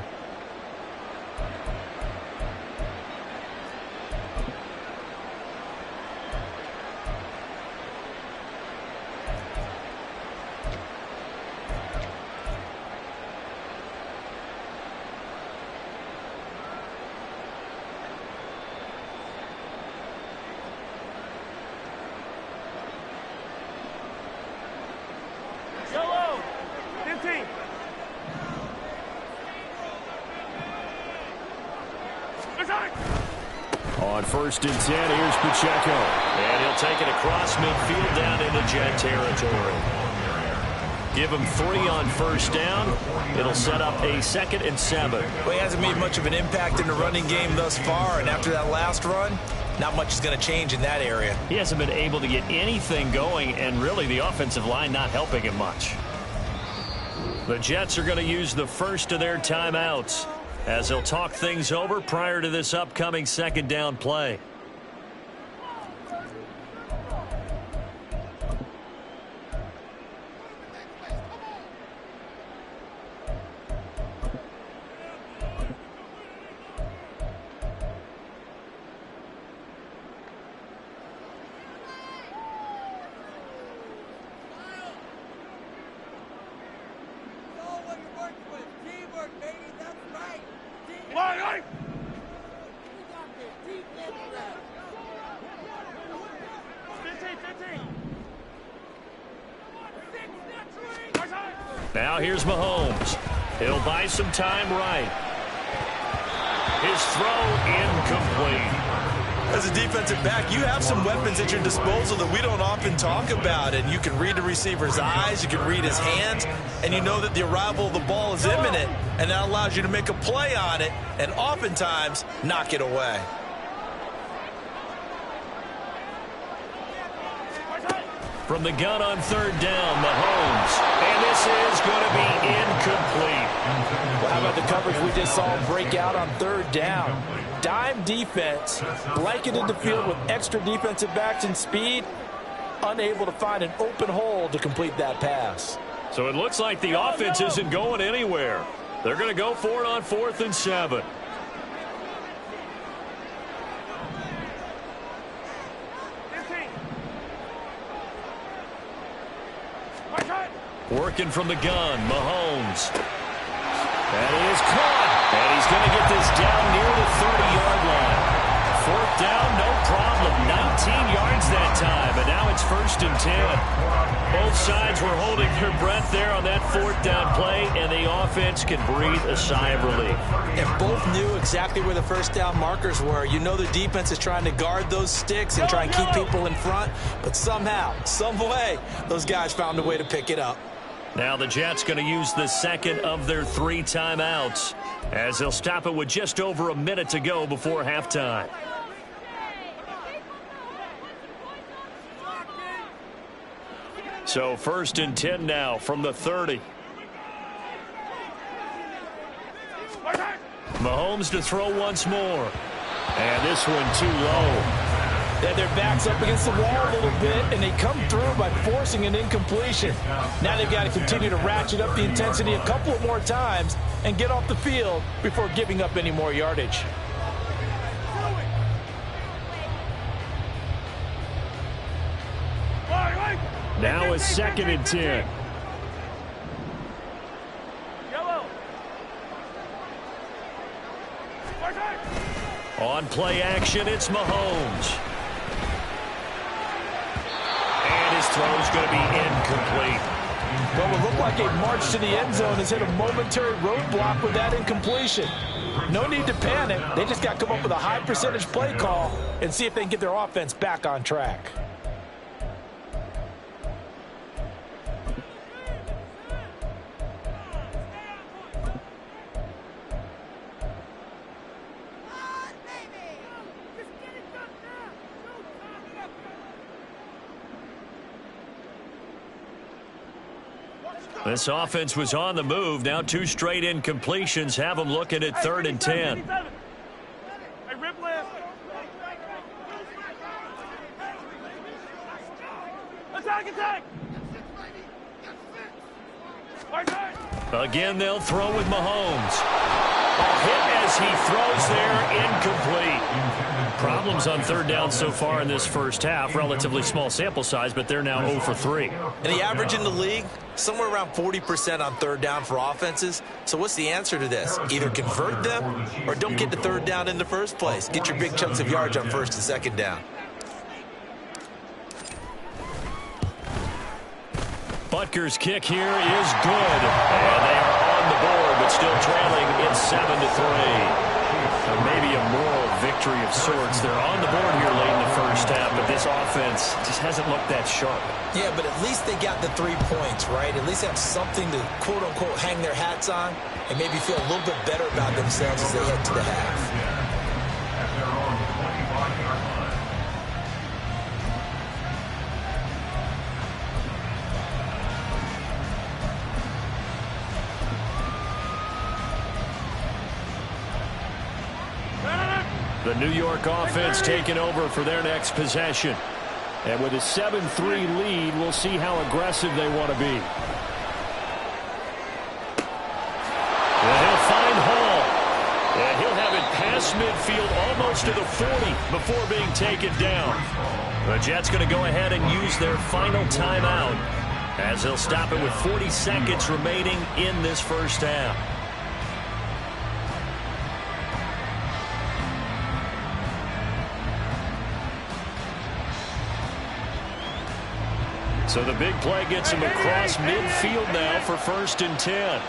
On 1st and 10, here's Pacheco. And he'll take it across midfield down into Jet territory. Give him 3 on 1st down. It'll set up a 2nd and 7. Well, he hasn't made much of an impact in the running game thus far, and after that last run, not much is going to change in that area. He hasn't been able to get anything going, and really the offensive line not helping him much. The Jets are going to use the first of their timeouts as they'll talk things over prior to this upcoming 2nd down play. Line, 15. Now here's Mahomes. He'll buy some time right. His throw incomplete. As a defensive back, you have some weapons at your disposal that we don't often talk about. And you can read the receiver's eyes, you can read his hands, and you know that the arrival of the ball is imminent, and that allows you to make a play on it and oftentimes knock it away. From the gun on third down, Mahomes. And this is going to be incomplete. Well, how about the coverage we just saw break out on third down? Dime defense, blanketed the field with extra defensive backs and speed, unable to find an open hole to complete that pass. So it looks like the offense isn't going anywhere. They're going to go for it on 4th and 7. Working from the gun, Mahomes. That is caught. And he's going to get this down near the 30-yard line. 4th down, no problem. 19 yards that time, and now it's 1st and 10. Both sides were holding their breath there on that 4th down play, and the offense can breathe a sigh of relief. And both knew exactly where the first down markers were. You know the defense is trying to guard those sticks and try and keep people in front, but somehow, some way, those guys found a way to pick it up. Now the Jets going to use the second of their 3 timeouts as they'll stop it with just over a minute to go before halftime. So 1st and 10 now from the 30. Mahomes to throw once more. And this one too low. Then their backs up against the wall a little bit, and they come through by forcing an incompletion. Now they've got to continue to ratchet up the intensity a couple of more times and get off the field before giving up any more yardage. Now a 2nd and 10. On play action, it's Mahomes. And his throw's going to be incomplete. Well, it looked like a march to the end zone has hit a momentary roadblock with that incompletion. No need to panic. They just got to come up with a high percentage play call and see if they can get their offense back on track. This offense was on the move. Now 2 straight incompletions have them looking at 3rd and 10. Hey, rip left. Attack. Again, they'll throw with Mahomes. A hit as he throws there, incomplete. Problems on 3rd down so far in this first half. Relatively small sample size, but they're now 0 for 3. And the average in the league, somewhere around 40% on 3rd down for offenses. So what's the answer to this? Either convert them or don't get to 3rd down in the first place. Get your big chunks of yards on 1st and 2nd down. Butker's kick here is good. And they are on the board, but still trailing in 7-3. Maybe a moral victory of sorts. They're on the board here late in the first half, but this offense just hasn't looked that sharp. Yeah, but at least they got the 3 points, right? At least have something to, quote-unquote, hang their hats on and maybe feel a little bit better about themselves as they head to the half. The New York offense taking over for their next possession. And with a 7-3 lead, we'll see how aggressive they want to be. And he'll find Hall. And he'll have it past midfield almost to the 40 before being taken down. The Jets going to go ahead and use their final timeout as they'll stop it with 40 seconds remaining in this first half. So the big play gets him across midfield now for 1st and 10.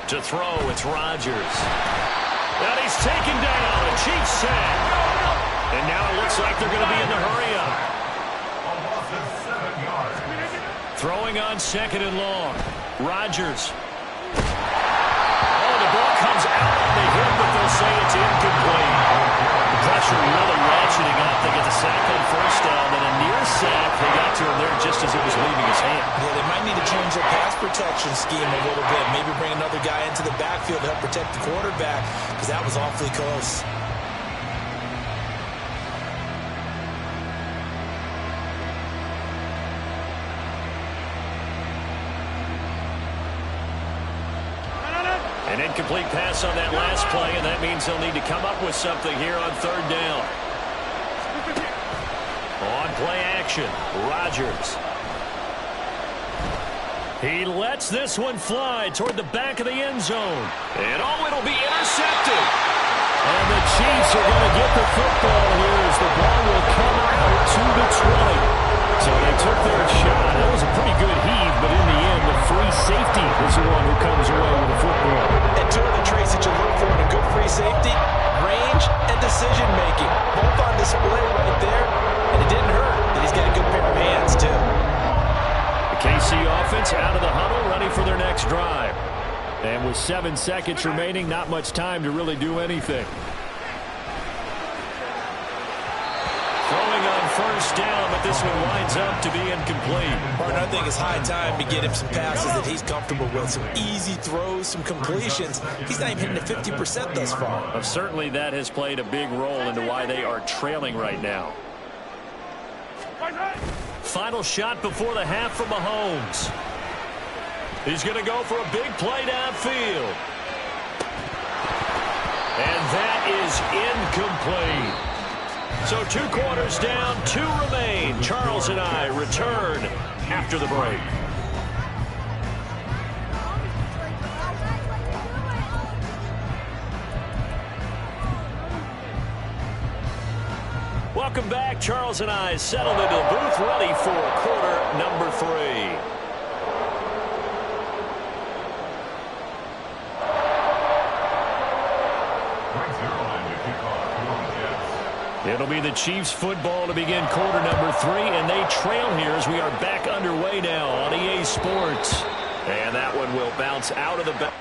To throw, it's Rodgers. And he's taken down. A Chiefs sack. And now it looks like they're going to be in the hurry-up. Throwing on 2nd and long. Rodgers. Oh, the ball comes out on the hip, but they'll say it's incomplete. The pressure really ratcheting up. They get the sack on 1st down, and a near sack. They got to him there just as it was leaving his hand. Yeah, they might need to change their pass protection scheme a little bit. Maybe bring another guy into the backfield to help protect the quarterback, because that was awfully close. An incomplete pass on that last play, and that means they'll need to come up with something here on 3rd down. On play action, Rodgers. He lets this one fly toward the back of the end zone. And it'll be intercepted. And the Chiefs are going to get the football here as the ball will come out to the 20. So they took their shot. That was a pretty good heave, but in the end, the free safety is the one who comes away with the football. And two of the traits that you look for in a good free safety, range and decision-making. Both on display right there, and it didn't hurt that he's got a good pair of hands, too. The KC offense out of the huddle, ready for their next drive. And with 7 seconds remaining, not much time to really do anything. Throwing on 1st down, but this one winds up to be incomplete. Martin, I think it's high time to get him some passes that he's comfortable with. Some easy throws, some completions. He's not even hitting the 50% thus far. Well, certainly that has played a big role into why they are trailing right now. Final shot before the half from Mahomes. He's going to go for a big play downfield. And that is incomplete. So 2 quarters down, 2 remain. Charles and I return after the break. Welcome back. Charles and I settled into the booth, ready for quarter number 3. It'll be the Chiefs football to begin quarter number 3, and they trail here as we are back underway now on EA Sports. And that one will bounce out of the back.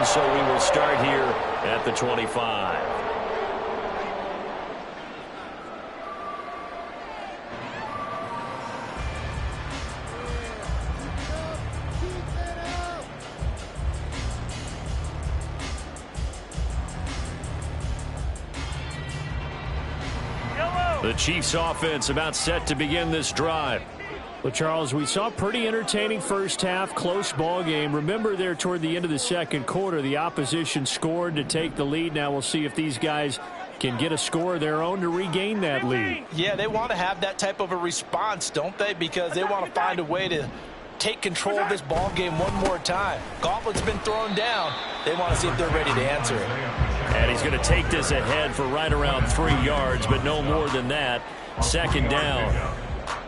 So we will start here at the 25. The Chiefs offense about set to begin this drive. Well, Charles, we saw a pretty entertaining first half, close ball game. Remember there toward the end of the second quarter, the opposition scored to take the lead. Now we'll see if these guys can get a score of their own to regain that lead. Yeah, they want to have that type of a response, don't they? Because they want to find a way to take control of this ball game one more time. Gauntlet's been thrown down. They want to see if they're ready to answer it. And he's going to take this ahead for right around 3 yards, but no more than that. 2nd down.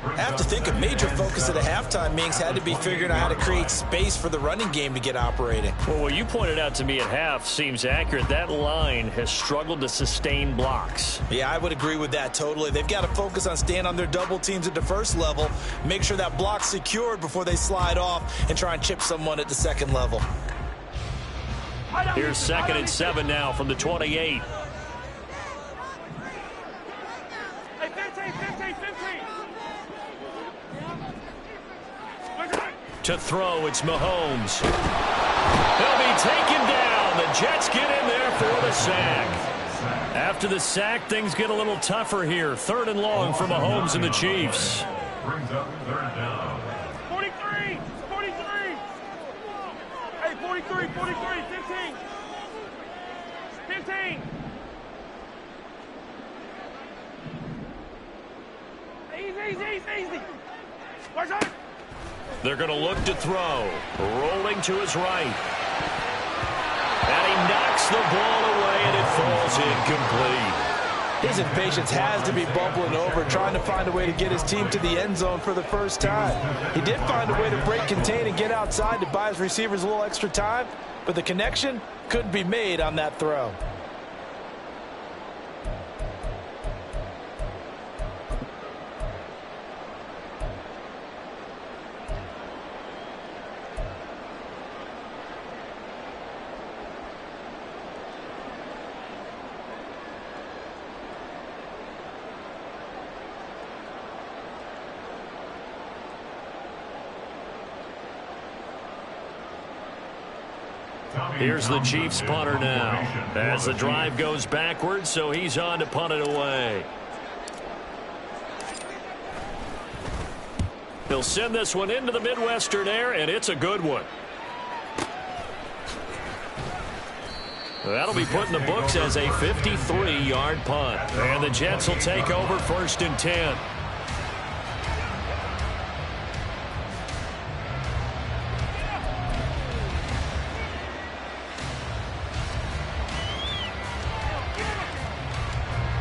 I have to think a major focus at the halftime, Minks, had to be figuring out how to create space for the running game to get operating. Well, what you pointed out to me at half seems accurate. That line has struggled to sustain blocks. Yeah, I would agree with that totally. They've got to focus on staying on their double teams at the first level, make sure that block's secured before they slide off and try and chip someone at the second level. Here's 2nd and 7 now from the 28. To throw, it's Mahomes. He'll be taken down. The Jets get in there for the sack. After the sack, things get a little tougher here. 3rd and long for Mahomes and the Chiefs. Brings up 3rd down. 43! 43! 43, 15. 15. Easy. Watch out. They're going to look to throw. Rolling to his right. And he knocks the ball away, and it falls incomplete. His impatience has to be bubbling over, trying to find a way to get his team to the end zone for the first time. He did find a way to break contain and get outside to buy his receivers a little extra time, but the connection couldn't be made on that throw. Here's the Chiefs punter now as the drive goes backwards, so he's on to punt it away. He'll send this one into the Midwestern air, and it's a good one. That'll be put in the books as a 53-yard punt. And the Jets will take over 1st and 10.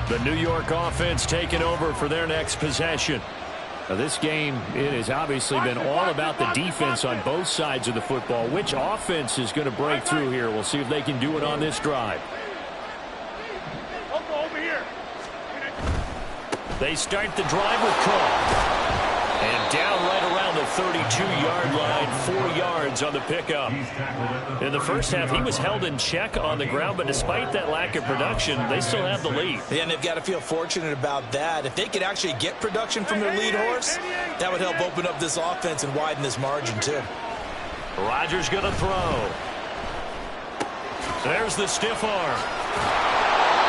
The New York offense taking over for their next possession. Now this game, it has obviously been all about the defense on both sides of the football. Which offense is going to break through here? We'll see if they can do it on this drive. Over here. They start the drive with Cook. And down right around the 32-yard line, 4 yards on the pickup. In the first half, he was held in check on the ground, but despite that lack of production, they still have the lead. Yeah, and they've got to feel fortunate about that. If they could actually get production from their lead horse, that would help open up this offense and widen this margin, too. Rodgers going to throw. There's the stiff arm.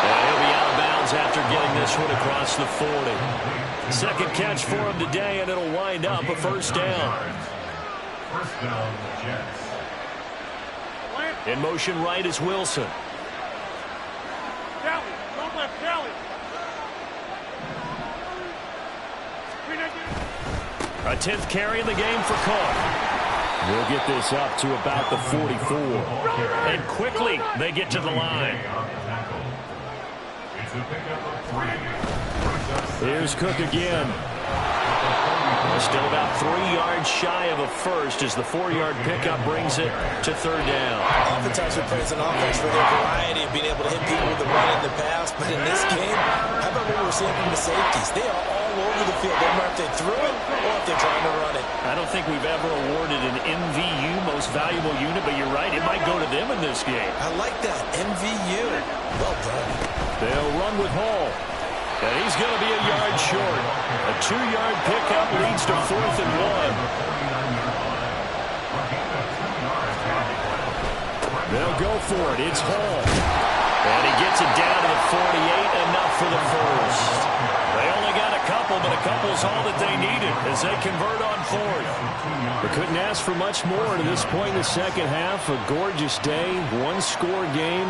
And he'll be out of bounds after getting this one across the 40. Second catch for him today, and it'll wind up a first down. First down, Jets. In motion right is Wilson. Tally. Don't left, tally. A 10th carry in the game for Cook. We'll get this up to about the 44. And quickly, they get to the line. It's a pickup of 3. Here's Cook again. Still about 3 yards shy of a first as the 4-yard pickup brings it to third down. Oftentimes we praise an offense for their variety of being able to hit people with the run in the past, but in this game, how about what we're seeing from the safeties? They are all over the field. No matter if they threw it or if they're trying to run it. I don't think we've ever awarded an MVU, most valuable unit, but you're right, it might go to them in this game. I like that, MVU. Well done. They'll run with Hall. And he's going to be a yard short. A 2-yard pickup leads to 4th and 1. They'll go for it. It's Hall. And he gets it down to the 48, enough for the first. They only got a couple, but a couple's all that they needed as they convert on 4th. They couldn't ask for much more to this point in the second half. A gorgeous day, one-score game.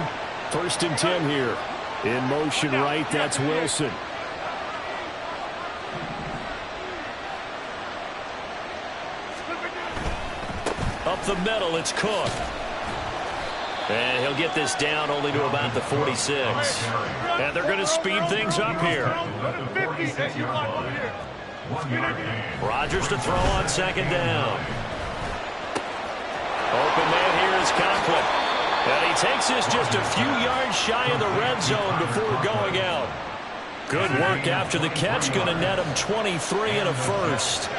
1st and 10 here. In motion right, that's Wilson. Up the middle, it's Cook. And he'll get this down only to about the 46. And they're going to speed things up here. Rodgers to throw on second down. Open man here is Conklin. And he takes this just a few yards shy of the red zone before going out. Good work after the catch. Going to net him 23 and a first.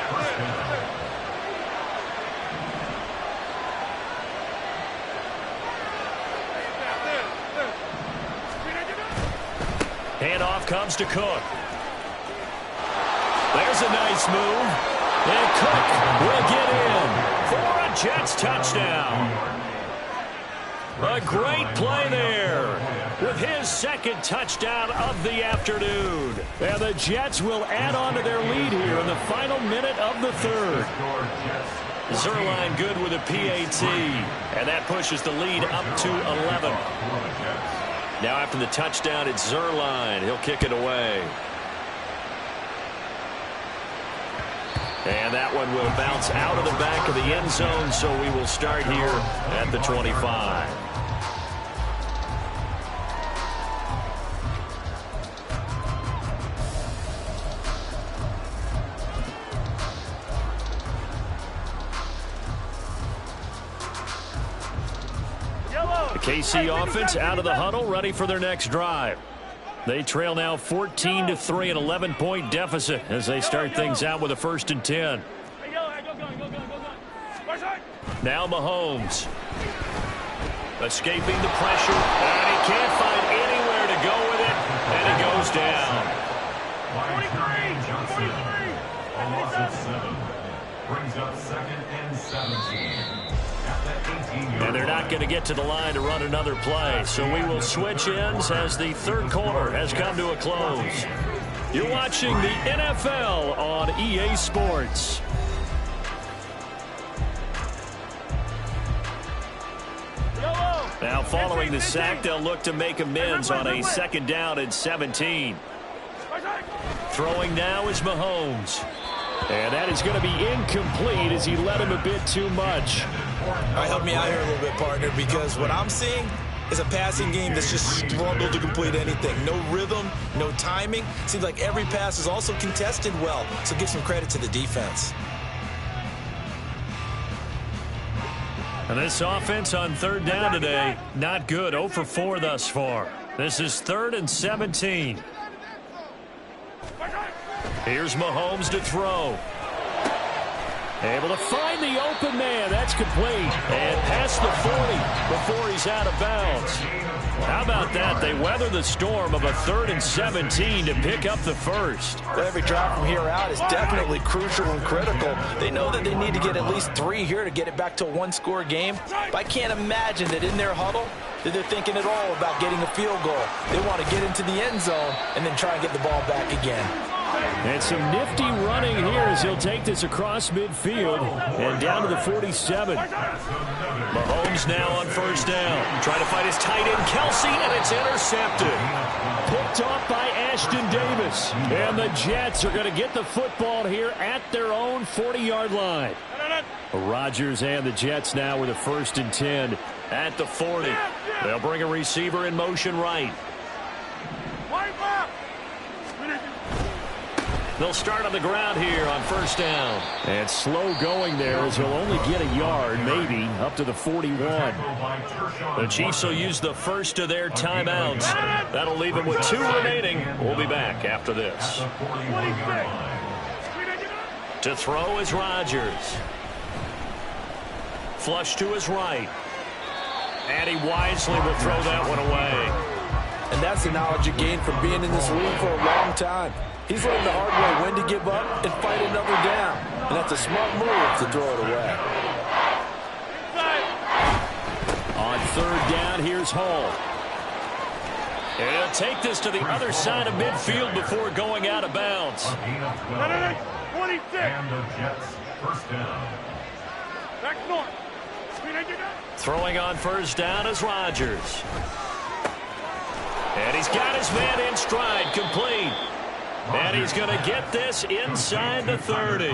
Handoff comes to Cook. There's a nice move. And Cook will get in for a Jets touchdown. A great play there with his second touchdown of the afternoon. And the Jets will add on to their lead here in the final minute of the third. Zuerlein good with a PAT. And that pushes the lead up to 11. Now after the touchdown, it's Zuerlein. He'll kick it away. And that one will bounce out of the back of the end zone, so we will start here at the 25. The KC offense out of the huddle, ready for their next drive. They trail now 14-3, an 11-point deficit as they start things out with a 1st and 10. Now Mahomes. Escaping the pressure, and he can't find anywhere to go with it, and he goes down. 43. A loss of 7. Brings up 2nd and 17. And they're not going to get to the line to run another play. So we will switch ends as the third quarter has come to a close. You're watching the NFL on EA Sports. Now following the sack, they'll look to make amends on a 2nd down and 17. Throwing now is Mahomes. And that is going to be incomplete as he led him a bit too much. All right, help me out here a little bit, partner, because what I'm seeing is a passing game that's just struggled to complete anything. No rhythm, no timing. Seems like every pass is also contested well, so give some credit to the defense. And this offense on 3rd down today, not good. 0 for 4 thus far. This is 3rd and 17. Here's Mahomes to throw. Able to find the open man. That's complete. And past the 40 before he's out of bounds. How about that? They weather the storm of a 3rd and 17 to pick up the 1st. Well, every drive from here out is definitely crucial and critical. They know that they need to get at least 3 here to get it back to a 1-score game. But I can't imagine that in their huddle that they're thinking at all about getting a field goal. They want to get into the end zone and then try and get the ball back again. And some nifty running here as he'll take this across midfield and down to the 47. Mahomes now on 1st down. Trying to find his tight end, Kelsey, and it's intercepted. Picked off by Ashton Davis. And the Jets are going to get the football here at their own 40-yard line. Rodgers and the Jets now with a 1st and 10 at the 40. They'll bring a receiver in motion right. They'll start on the ground here on 1st down. And slow going there as he'll only get a yard, maybe, up to the 41. The Chiefs will use the first of their timeouts. That'll leave them with 2 remaining. We'll be back after this. To throw is Rodgers. Flush to his right. And he wisely will throw that one away. And that's the knowledge you gain from being in this league for a long time. He's learned the hard way when to give up and fight another down. And that's a smart move to throw it away. On 3rd down, here's Hall. And he'll take this to the other side of midfield before going out of bounds. 26. And the Jets, 1st down. Back north. Throwing on 1st down is Rodgers. And he's got his man in stride, complete. And he's going to get this inside the 30.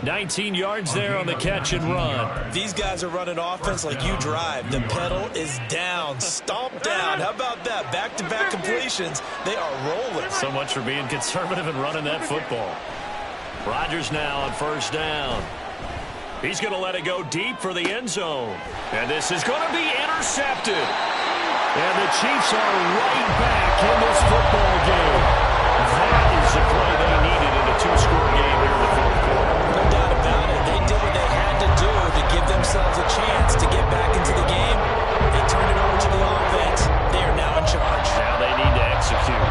19 yards there on the catch and run. These guys are running offense like you drive. The pedal is down, stomped down. How about that? Back-to-back completions. They are rolling. So much for being conservative and running that football. Rodgers now on 1st down. He's going to let it go deep for the end zone. And this is going to be intercepted. And the Chiefs are right back in this football game. That is the play they needed in a 2-score game here in the 4th quarter. No doubt about it. They did what they had to do to give themselves a chance to get back into the game. They turned it over to the offense. They are now in charge. Now they need to execute.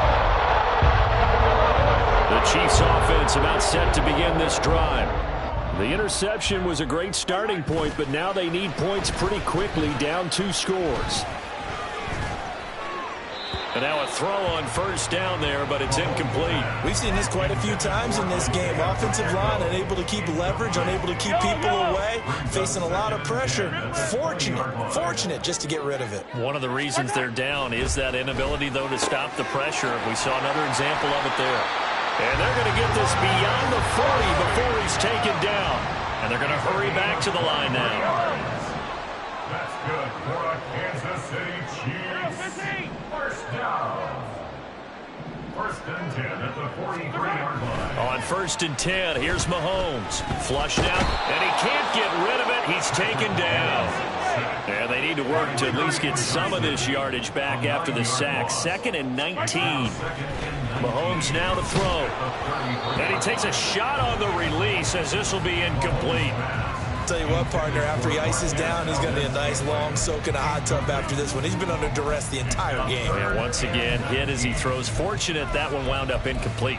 The Chiefs offense about set to begin this drive. The interception was a great starting point, but now they need points pretty quickly, down 2 scores. And now a throw on first down there, but it's incomplete. We've seen this quite a few times in this game. Offensive line unable to keep leverage, unable to keep people away, facing a lot of pressure. Fortunate just to get rid of it. One of the reasons they're down is that inability, though, to stop the pressure. We saw another example of it there. And they're going to get this beyond the 40 before he's taken down. And they're going to hurry back to the line now. That's good for a Kansas City Chiefs. First down. First and 10 at the 43-yard line. On first and 10, here's Mahomes. Flushed out, and he can't get rid of it. He's taken down. And they need to work to at least get some of this yardage back after the sack. 2nd and 19. Mahomes now to throw. And he takes a shot on the release as this will be incomplete. Tell you what, partner, after he ices down, he's going to be a nice long soak in a hot tub after this one. He's been under duress the entire game. And once again, hit as he throws. Fortunate that one wound up incomplete.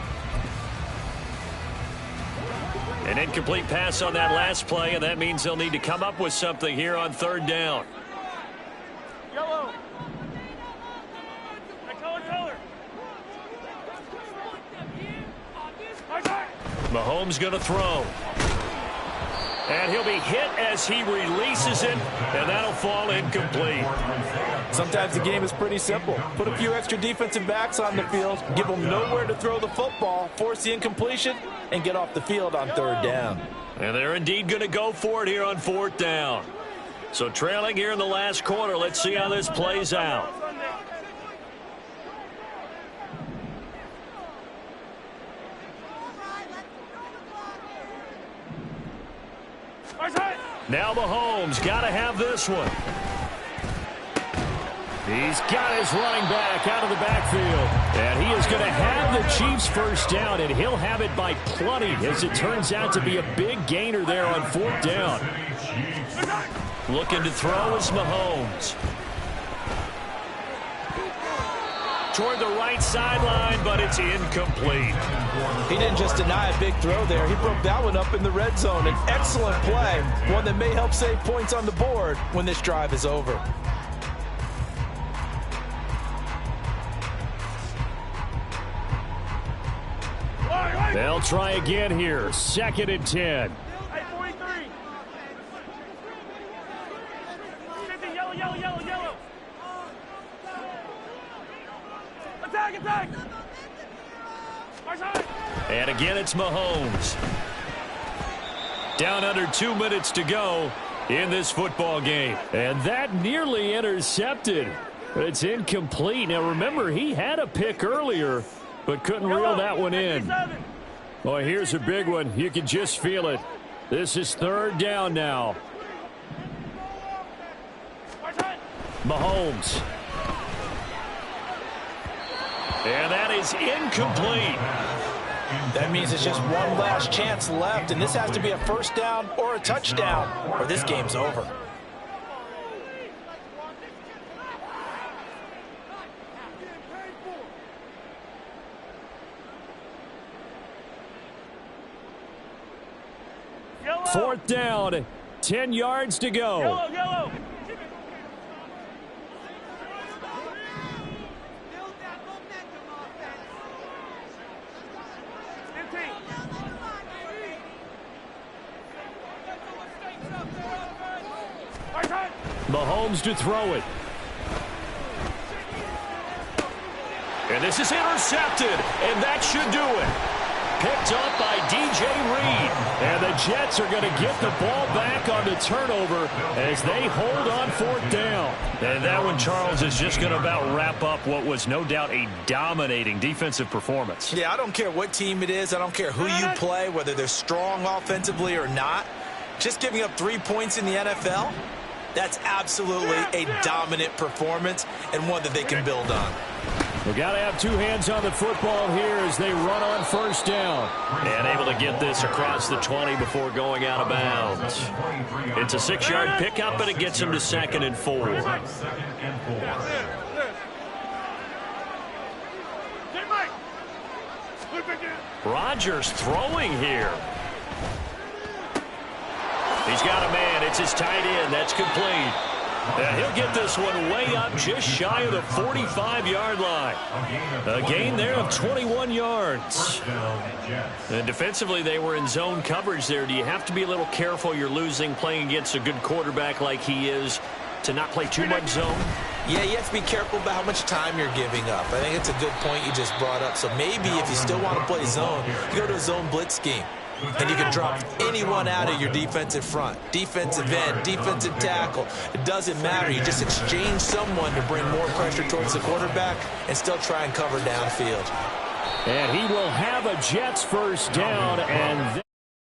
An incomplete pass on that last play, and that means they'll need to come up with something here on third down. Yellow. Color. Mahomes going to throw. And he'll be hit as he releases it, and that'll fall incomplete. Sometimes the game is pretty simple. Put a few extra defensive backs on the field, give them nowhere to throw the football, force the incompletion, and get off the field on third down. And they're indeed going to go for it here on fourth down. So trailing here in the last quarter, let's see how this plays out. Now Mahomes got to have this one. He's got his running back out of the backfield. And he is going to have the Chiefs first down, and he'll have it by plenty, as it turns out to be a big gainer there on fourth down. Looking to throw is Mahomes. Toward the right sideline, but it's incomplete. He didn't just deny a big throw there. He broke that one up in the red zone. An excellent play, one that may help save points on the board when this drive is over. They'll try again here. 2nd and 10. Hey, 43. 50, yellow. Attack. And again, it's Mahomes. Down under 2 minutes to go in this football game. And that nearly intercepted. It's incomplete. Now, remember, he had a pick earlier, but couldn't reel that one in. Boy, here's a big one. You can just feel it. This is third down now. Mahomes. And that is incomplete. That means it's just one last chance left, and this has to be a first down or a touchdown, or this game's over. Fourth down, 10 yards to go. Yellow. Mahomes to throw it. And this is intercepted, and that should do it. Picked up by DJ Reed. And the Jets are going to get the ball back on the turnover as they hold on fourth down. And that one, Charles, is just going to about wrap up what was no doubt a dominating defensive performance. Yeah, I don't care what team it is. I don't care who you play, whether they're strong offensively or not. Just giving up 3 points in the NFL, that's absolutely a dominant performance and one that they can build on. We've got to have two hands on the football here as they run on first down. And able to get this across the 20 before going out of bounds. It's a 6-yard pickup, but it gets them to 2nd and 4. Rodgers throwing here. He's got a man. It's his tight end. That's complete. And he'll get this one way up just shy of the 45-yard line. A gain there of 21 yards. And defensively, they were in zone coverage there. Do you have to be a little careful you're losing playing against a good quarterback like he is to not play too much zone? Yeah, you have to be careful about how much time you're giving up. I think it's a good point you just brought up. So maybe if you still want to play zone, you go to a zone blitz scheme. And you can drop anyone out of your defensive front. Defensive end, defensive tackle. It doesn't matter. You just exchange someone to bring more pressure towards the quarterback and still try and cover downfield. And he will have a Jets first down. And